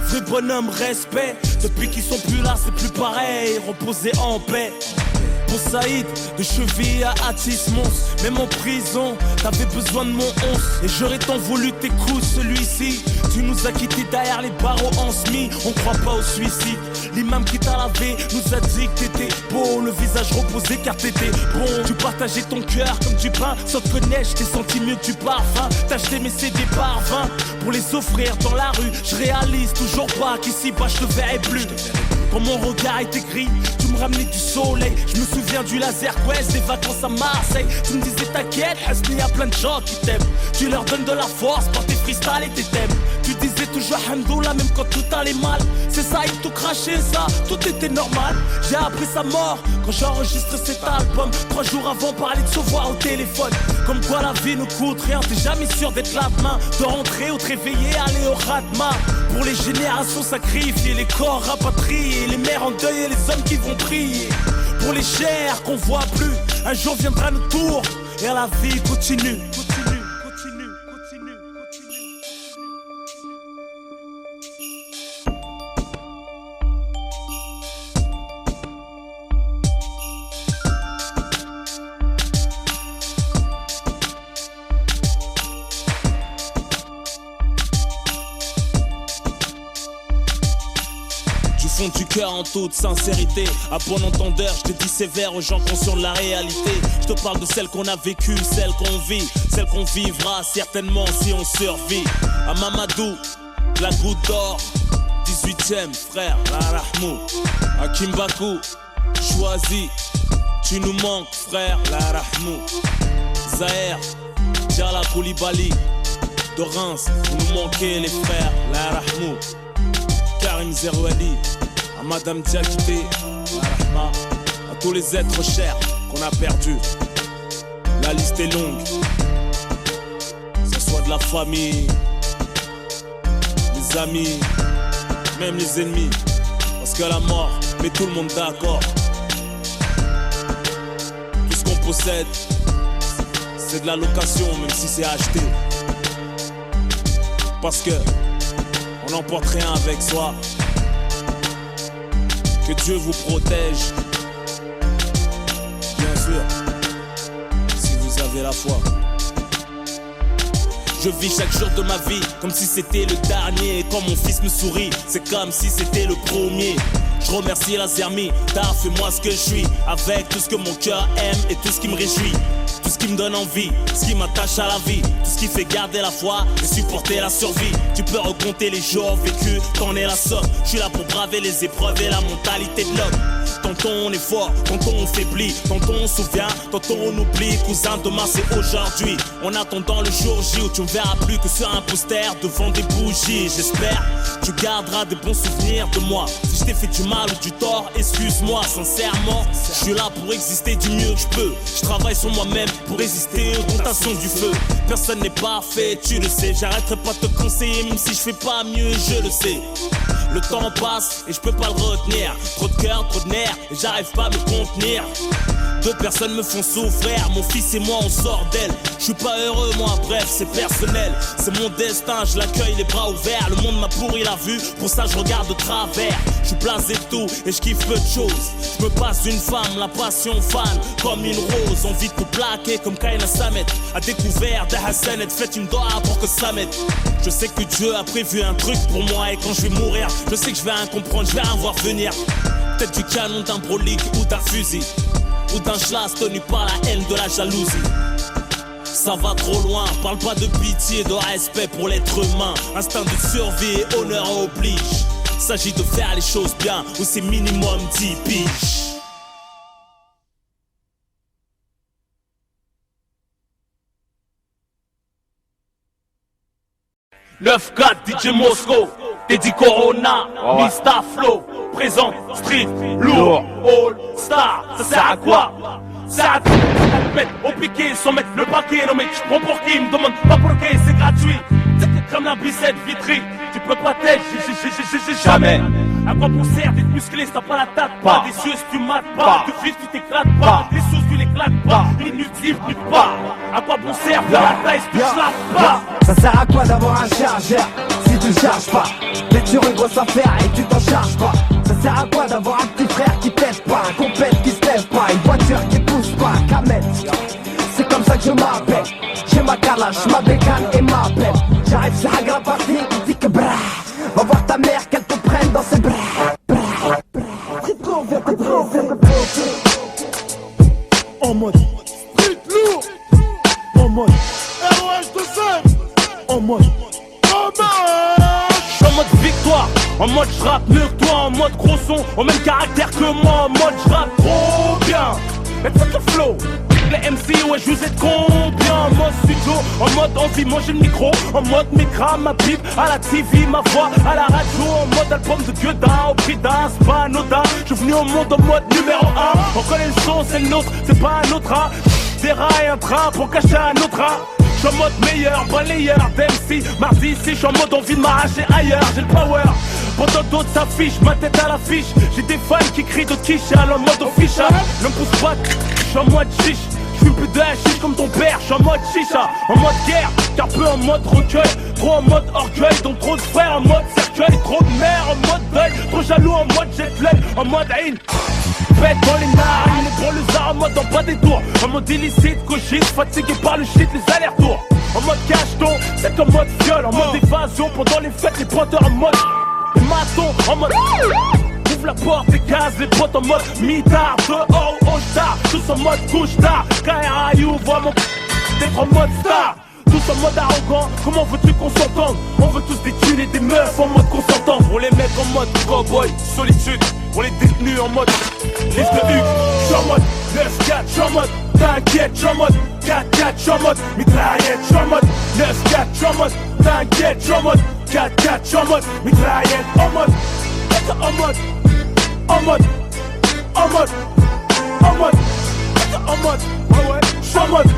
Vrai bonhomme, respect. Depuis qu'ils sont plus là, c'est plus pareil. Reposer en paix. Pour Saïd, de cheville à Atis Mons. Même en prison, t'avais besoin de mon 11. Et j'aurais tant voulu t'écouter celui-ci. Tu nous as quittés derrière les barreaux en semi. On croit pas au suicide. L'imam qui t'a lavé nous a dit que t'étais beau. Le visage reposé car t'étais bon. Tu partageais ton cœur comme du pain. Sans te connaître, je t'ai senti mieux que du parfum. T'as acheté mes CD par 20 pour les offrir dans la rue. Je réalise toujours pas qu'ici-bas je te verrai plus. Quand mon regard était gris, tu me ramenais du soleil. Je me souviens du laser quest, des vacances à Marseille. Tu me disais t'inquiète, il y a plein de gens qui t'aiment. Tu leur donnes de la force par tes freestyles et tes thèmes. Tu disais toujours Hamdoullah même quand tout allait mal. C'est ça, il tout craché ça, tout était normal. J'ai appris sa mort quand j'ai enregistré cet album. 3 jours avant, parler de se voir au téléphone. Comme quoi la vie ne coûte rien, t'es jamais sûr d'être là demain. De rentrer ou te réveiller, aller au Khatma. Pour les générations sacrifiées, les corps rapatriés, les mères en deuil et les hommes qui vont prier. Pour les chairs qu'on voit plus, un jour viendra notre tour et la vie continue. Fond du cœur en toute sincérité. À bon entendeur, je te dis sévère aux gens conscients de la réalité. Je te parle de celle qu'on a vécue, celle qu'on vit, celle qu'on vivra certainement si on survit. À Mamadou, la goutte d'or, 18ème frère, la Rahmou. À Kimbaku, choisi, tu nous manques frère, la Rahmou. Zahir, Djala Koulibaly, de Reims, vous nous manquez les frères, la Rahmou. Karim Zerouali, à Madame Diakité, à tous les êtres chers qu'on a perdus. La liste est longue, que ce soit de la famille, les amis, même les ennemis. Parce que la mort met tout le monde d'accord. Tout ce qu'on possède, c'est de la location, même si c'est acheté. Parce que on n'emporte rien avec soi. Que Dieu vous protège. Bien sûr, si vous avez la foi. Je vis chaque jour de ma vie comme si c'était le dernier. Et quand mon fils me sourit, c'est comme si c'était le premier. Je remercie la Zermi d'avoir fait moi ce que je suis. Avec tout ce que mon cœur aime et tout ce qui me réjouit. Tout ce qui me donne envie, ce qui m'attache à la vie. Tout ce qui fait garder la foi et supporter la survie. Tu peux recompter les jours vécus, t'en es la somme. Je suis là pour braver les épreuves et la mentalité de l'homme. Tantôt on est fort, tantôt on faiblit. Tantôt on se souvient, tantôt on oublie. Cousin, demain c'est aujourd'hui. En attendant le jour J où tu ne verras plus que sur un poster devant des bougies. J'espère tu garderas des bons souvenirs de moi. Si je t'ai fait du mal ou du tort, excuse-moi sincèrement. Je suis là pour exister du mieux que je peux. Je travaille sur moi-même pour résister aux tentations du feu. Personne n'est parfait, tu le sais. J'arrêterai pas de te conseiller même si je fais pas mieux, je le sais. Le temps passe et je peux pas le retenir. Trop de cœur, trop de nerfs et j'arrive pas à me contenir. Deux personnes me font souffrir, mon fils et moi on sort d'elle. Je suis pas heureux moi, bref c'est personnel. C'est mon destin, je l'accueille les bras ouverts. Le monde m'a pourri la vue, pour ça je regarde de travers. Je suis blasé de tout et je kiffe peu de choses. Je me passe d'une femme, la passion fan, comme une rose. Envie de tout plaquer comme Kaina Samet. À découvert de Hassan et faites une doigt pour que ça m'aide. Je sais que Dieu a prévu un truc pour moi et quand je vais mourir, je sais que je vais rien comprendre, je vais rien voir venir. Peut-être du canon d'un brolique ou d'un fusil, ou d'un schlass tenu par la haine de la jalousie. Ça va trop loin, parle pas de pitié, de respect pour l'être humain. Instinct de survie et honneur oblige. S'agit de faire les choses bien, ou c'est minimum 10 piges. 9-4 DJ Mosco, Teddy Corona, Mista Flow, présente, street, lourd, all star, ça sert à quoi? Ça sert à mettre au piqué sans mettre le paquet. Non mais tu prends pour qui? Me demande pas pour qui, c'est gratuit. C'est comme la bicette vitrine, tu peux pas t'aider, jamais. À quoi bon sert d'être musclé si t'as pas la tête? Pas des cieux si tu mates pas, de vif tu t'éclates pas, des sous tu l'éclates pas, inutile tu pas. À quoi bon sert de la taille si tu slaves pas? Ça sert à quoi d'avoir un chargeur si tu charges pas? T'es sur une grosse affaire et tu t'en charges pas. Ça sert à quoi d'avoir un petit frère qui pèse pas, un compète qui se lève pas, une voiture qui pousse pas, Kamel. C'est comme ça que je m'appelle. J'ai ma calache, ma bécane et ma pelle. J'arrive sur Agra party, dit que brah. Va voir ta mère qu'elle te prenne dans ses bras. En mode street lourd, en mode ROH de scène, en mode J'suis en mode victoire, en mode j'rappe mieux que toi, en mode gros son, au même caractère que moi, en mode j'rappe trop bien. Mais fuck le flow, les MC ouais je vous aide combien? En mode studio, en mode envie, moi j'ai le micro, en mode micra, ma pipe, à la TV, ma voix, à la radio, en mode album de Gueudin, au prix d'un, c'est pas anodin. J'suis venu au monde en mode numéro 1, on connaît le son, c'est le nôtre, c'est pas un autre rat. Des rats et un train pour cacher un autre rat. J'suis en mode meilleur, balayeur d'MC. Mardi ici, j'suis en mode envie de m'arracher ailleurs. J'ai le power, pendant d'autres s'affichent, ma tête à l'affiche. J'ai des fans qui crient, d'autres qui chialent en mode official. Ne me pousse pas, j'suis en mode chiche. J'fume plus de hashish comme ton père, j'suis en mode chicha. En mode guerre, car peu en mode recueil. Trop en mode orgueil, donc trop de frères en mode cercueil. Trop de mère en mode deuil, trop jaloux en mode jet lag. En mode haine, pète dans les narines, les banlieusards en mode en bas des tours. En mode illicite, cogite, fatigué par le shit, les allers-retours. En mode cacheton, c'est en mode viol. En mode évasion, pendant les fêtes, les pointeurs en mode maton, en mode ouvre la porte, des cases, les potes en mode mitard. Dehors ou au star, tous en mode couche-tard. KRIU, vois mon d'être en mode star. Tous en mode arrogant, comment veux-tu qu'on s'entende? On veut tous des thunes et des meufs en mode consentant. Pour les mecs en mode cowboy, solitude. Pour les détenus en mode liste de Hugues. J'suis en mode 9-4, j'suis en mode t'inquiète, j'suis en mode 4-4, j'suis en mode mitraillette, j'suis en mode 9-4, j'suis en mode t'inquiète, j'suis en mode 4-4, j'suis en mode mitraillette, en mode en mode en mode en mode en mode en mode ouais j'suis en mode.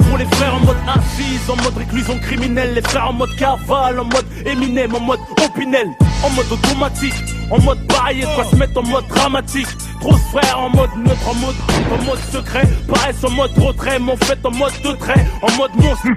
Pour les frères en mode assise, en mode réclusion criminelle. Les frères en mode cavale, en mode Eminem, en mode Opinel. En mode automatique, en mode barrière, quoi se mettre en mode dramatique. Trop de frères en mode neutre, en mode secret. Paraissent en mode retrait, mais en fait en mode de trait. En mode monstre.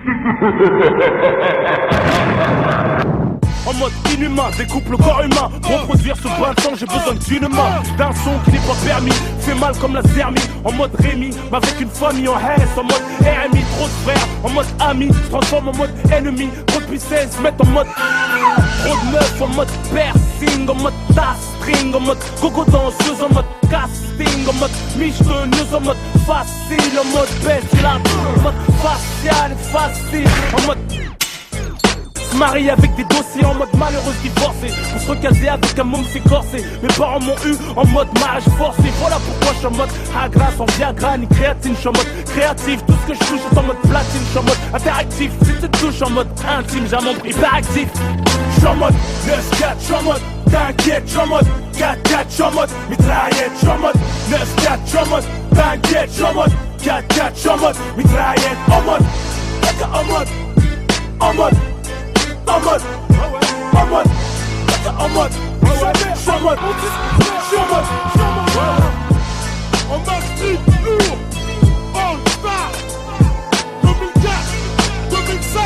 En mode inhumain, découpe le corps humain. Pour produire ce bain de sang, j'ai besoin d'une main. D'un son qui n'est pas permis, fait mal comme la thermie. En mode Rémi, mais avec une famille en haine. En mode RMI, trop de frères. En mode ami, se transforme en mode ennemi. Trop de puissance, se mettent en mode trop de meufs, en mode piercing. En mode tas-string, en mode coco danseuse. En mode casting, en mode michetonneuse. En mode facile, en mode bestial. En mode facial et facile. En mode marié avec des dossiers en mode malheureuse divorcée. Pour se recaser avec un môme c'est corsé. Mes parents m'ont eu en mode mariage forcé. Voilà pourquoi je suis en mode Agra sans Viagra ni créatine. Je suis en mode créatif, tout ce que je touche est en mode platine. Je suis en mode interactif, si tu te touches en mode intime. J'ai un membre hyperactif. Je suis en mode 9-4, je suis en mode t'inquiète, je suis en mode 4-4, je suis en mode mitraillette. Je suis en mode 9-4, je suis en mode t'inquiète, je suis en mode 4-4, je suis en mode mitraillette. En mode en mode en mode en mode, en mode, en mode, en mode, en mode, en mode, Classique, lourd, All Star 2004, 2005.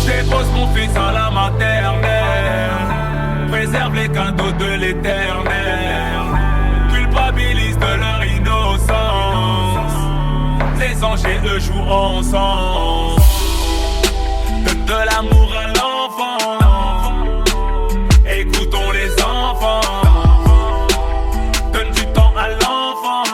Dépose mon fils à la maternelle, préserve les cadeaux de l'éternel, culpabilise de leur innocence. Les anges et eux jouent ensemble. Donne de l'amour à l'enfant, écoutons les enfants. Donne du temps à l'enfant,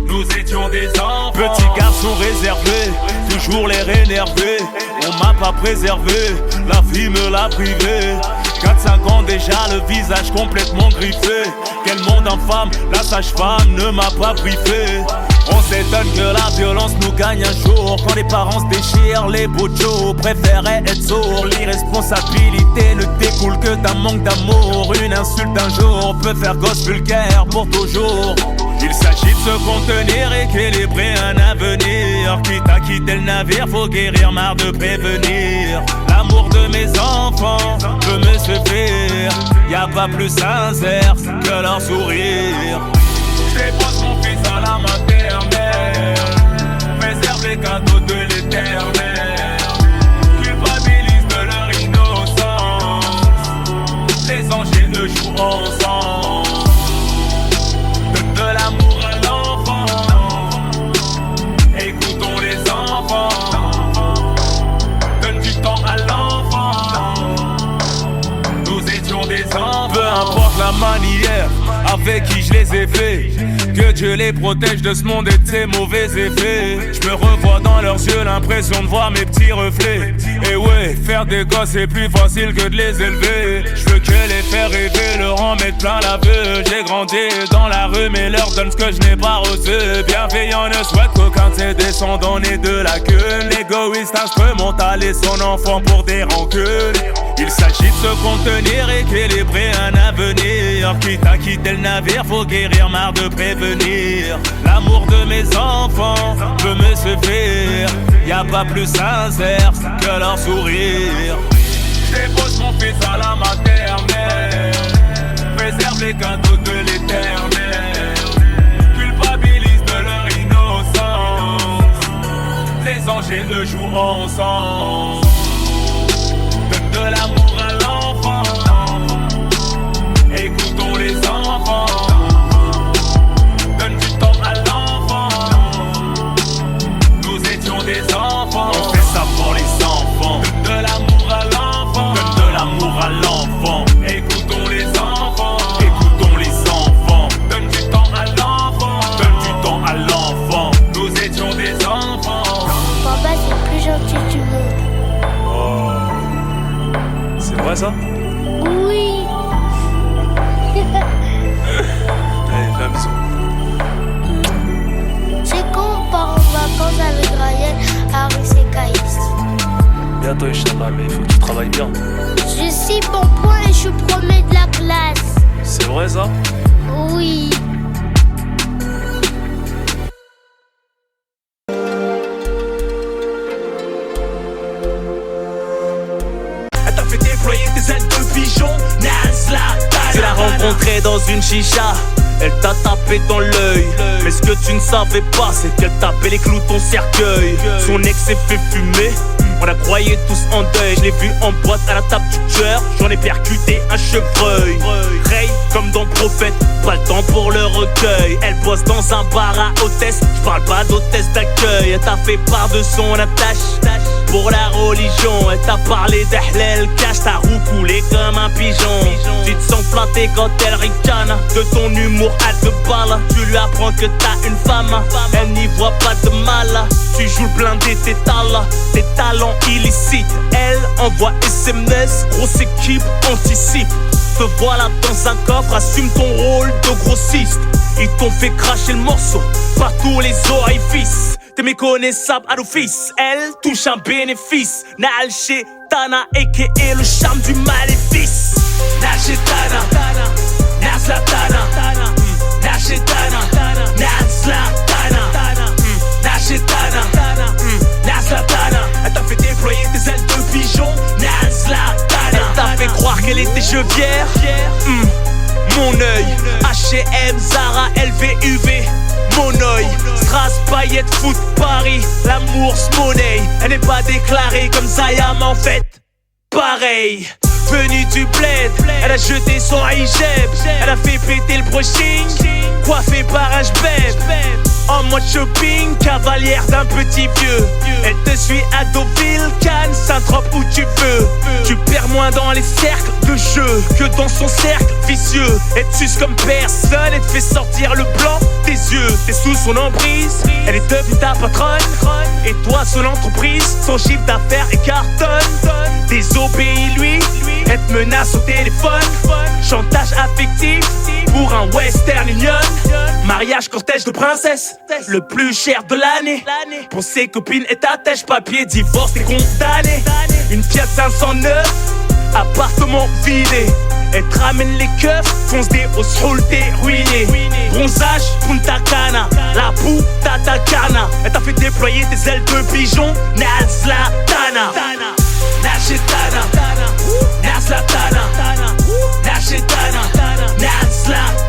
nous étions des enfants. Petit garçon réservé, toujours l'air énervé. On m'a pas préservé, la vie me l'a privé. 4-5 ans déjà, le visage complètement griffé. Quel monde infâme, la sage-femme ne m'a pas briefé. On s'étonne que la violence nous gagne un jour. Quand les parents se déchirent, les bojos préféraient être sourds. L'irresponsabilité ne découle que d'un manque d'amour. Une insulte un jour peut faire gosse vulgaire pour toujours. Il s'agit de se contenir, équilibrer un avenir. Quitte à quitter le navire, faut guérir, marre de prévenir. L'amour de mes enfants peut me suffire. Y'a pas plus sincère que leur sourire. Dépose mon fils à la maternelle, préserve les cadeaux de l'éternel, culpabilise de leur innocence. Les anges et eux jouent ensemble. Donne de l'amour à l'enfant, écoutons les enfants. Donne du temps à l'enfant, nous étions des enfants. Peu importe la manière avec qui je les ai faits, que Dieu les protège de ce monde et de ses mauvais effets. Je me revois dans leurs yeux, l'impression de voir mes petits reflets. Et ouais, faire des gosses c'est plus facile que de les élever. Je veux que les faire rêver, leur en mettre plein la vue. J'ai grandi dans la rue mais leur donne ce que je n'ai pas reçu. Bienveillant ne souhaite qu'aucun de ses descendants n'ait de la queue. L'égoïste instrumental et son enfant pour des rancunes. Il s'agit de se contenir, équilibrer un avenir. Quitte à quitter le navire, faut guérir, marre de prévenir. L'amour de mes enfants peut me suffire. Y'a pas plus sincère que leur sourire. Dépose mon fils à la maternelle, préserve les cadeaux de l'éternel, culpabilise de leur innocence. Les anges et eux jouent ensemble. Donne de l'amour à l'enfant, écoutons les enfants. Donne du temps à l'enfant, nous étions des enfants. On fait ça pour les enfants. Donne de l'amour à l'enfant, donne de l'amour à l'enfant. Écoutons les enfants, écoutons les enfants. Donne du temps à l'enfant, donne du temps à l'enfant. Nous étions des enfants. Papa, c'est le plus gentil du monde. Oh, c'est vrai ça? Oui. Allez, fais un bisou. C'est quand on part en vacances avec Ryan, Harris et Caïs. Bientôt, Inch'Allah, mais il faut que tu travailles bien. J'ai 6 bons points et je suis premier de la classe. C'est vrai ça? Oui. Elle t'a fait déployer tes ailes de pigeon, Nazla. Tu l'as rencontrée dans une chicha, elle t'a tapé dans l'œil. Mais ce que tu ne savais pas, c'est qu'elle tapait les clous ton cercueil. Son ex s'est fait fumer, on la croyait tous en deuil. Je l'ai vu en boîte à la table du tueur, j'en ai percuté un chevreuil. Ray comme dans Prophète, pas le temps pour le recueil. Elle bosse dans un bar à hôtesse, je parle pas d'hôtesse d'accueil. Elle t'a fait part de son attache pour la religion. Elle t'a parlé d'Ahlel cache, ta roue coulée comme un pigeon. Tu te sens flatté quand elle ricane, de ton humour à 2 balles. Tu lui apprends que t'as une femme, elle n'y voit pas de mal. Tu joues le blindé, tes talents illicites. Elle envoie SMS, grosse équipe anticipe. Te voilà dans un coffre, assume ton rôle de grossiste. Ils t'ont fait cracher le morceau par tous les orifices. T'es méconnaissable à l'office, elle touche un bénéfice. Nalché, Zlatana, a.k.a. le charme du maléfice. Nachetana, Nazlatana, Nachetana, Nazlatana, Nachetana, Nazlatana. Elle t'a fait déployer tes ailes de pigeon, Nazlatana. Elle t'a fait croire qu'elle était chevière. Mon œil, H&M, Zara, LVUV, mon œil, Strass, paillettes, foot, Paris, l'amour, monnaie. Elle n'est pas déclarée comme Zayam en fait, pareil. Venue du bled, elle a jeté son hijab. Elle a fait péter le brushing, coiffée par un jbeb. En mode shopping, cavalière d'un petit vieux. Elle te suit à Deauville, Cannes, Saint-Tropez où tu veux. Tu perds moins dans les cercles de jeu que dans son cercle vicieux. Elle te suce comme personne et te fait sortir le blanc des yeux. T'es sous son emprise, elle est devenue ta patronne. Et toi son entreprise, son chiffre d'affaires est cartonne. Désobéis-lui, elle te menace au téléphone. Chantage affectif pour un Western Union. Mariage cortège de princesse, le plus cher de l'année. Pour ses copines et ta tèche, papier, divorce, t'es condamné. Une Fiat 509, appartement vidé. Elle te ramène les keufs, fonce des osroules, t'es ruiné. Bronzage, Punta Cana, la puta cana. Elle t'a fait déployer tes ailes de pigeon, Nazlatana. Nachetana, Nazlatana, Nachetana, Nazlatana.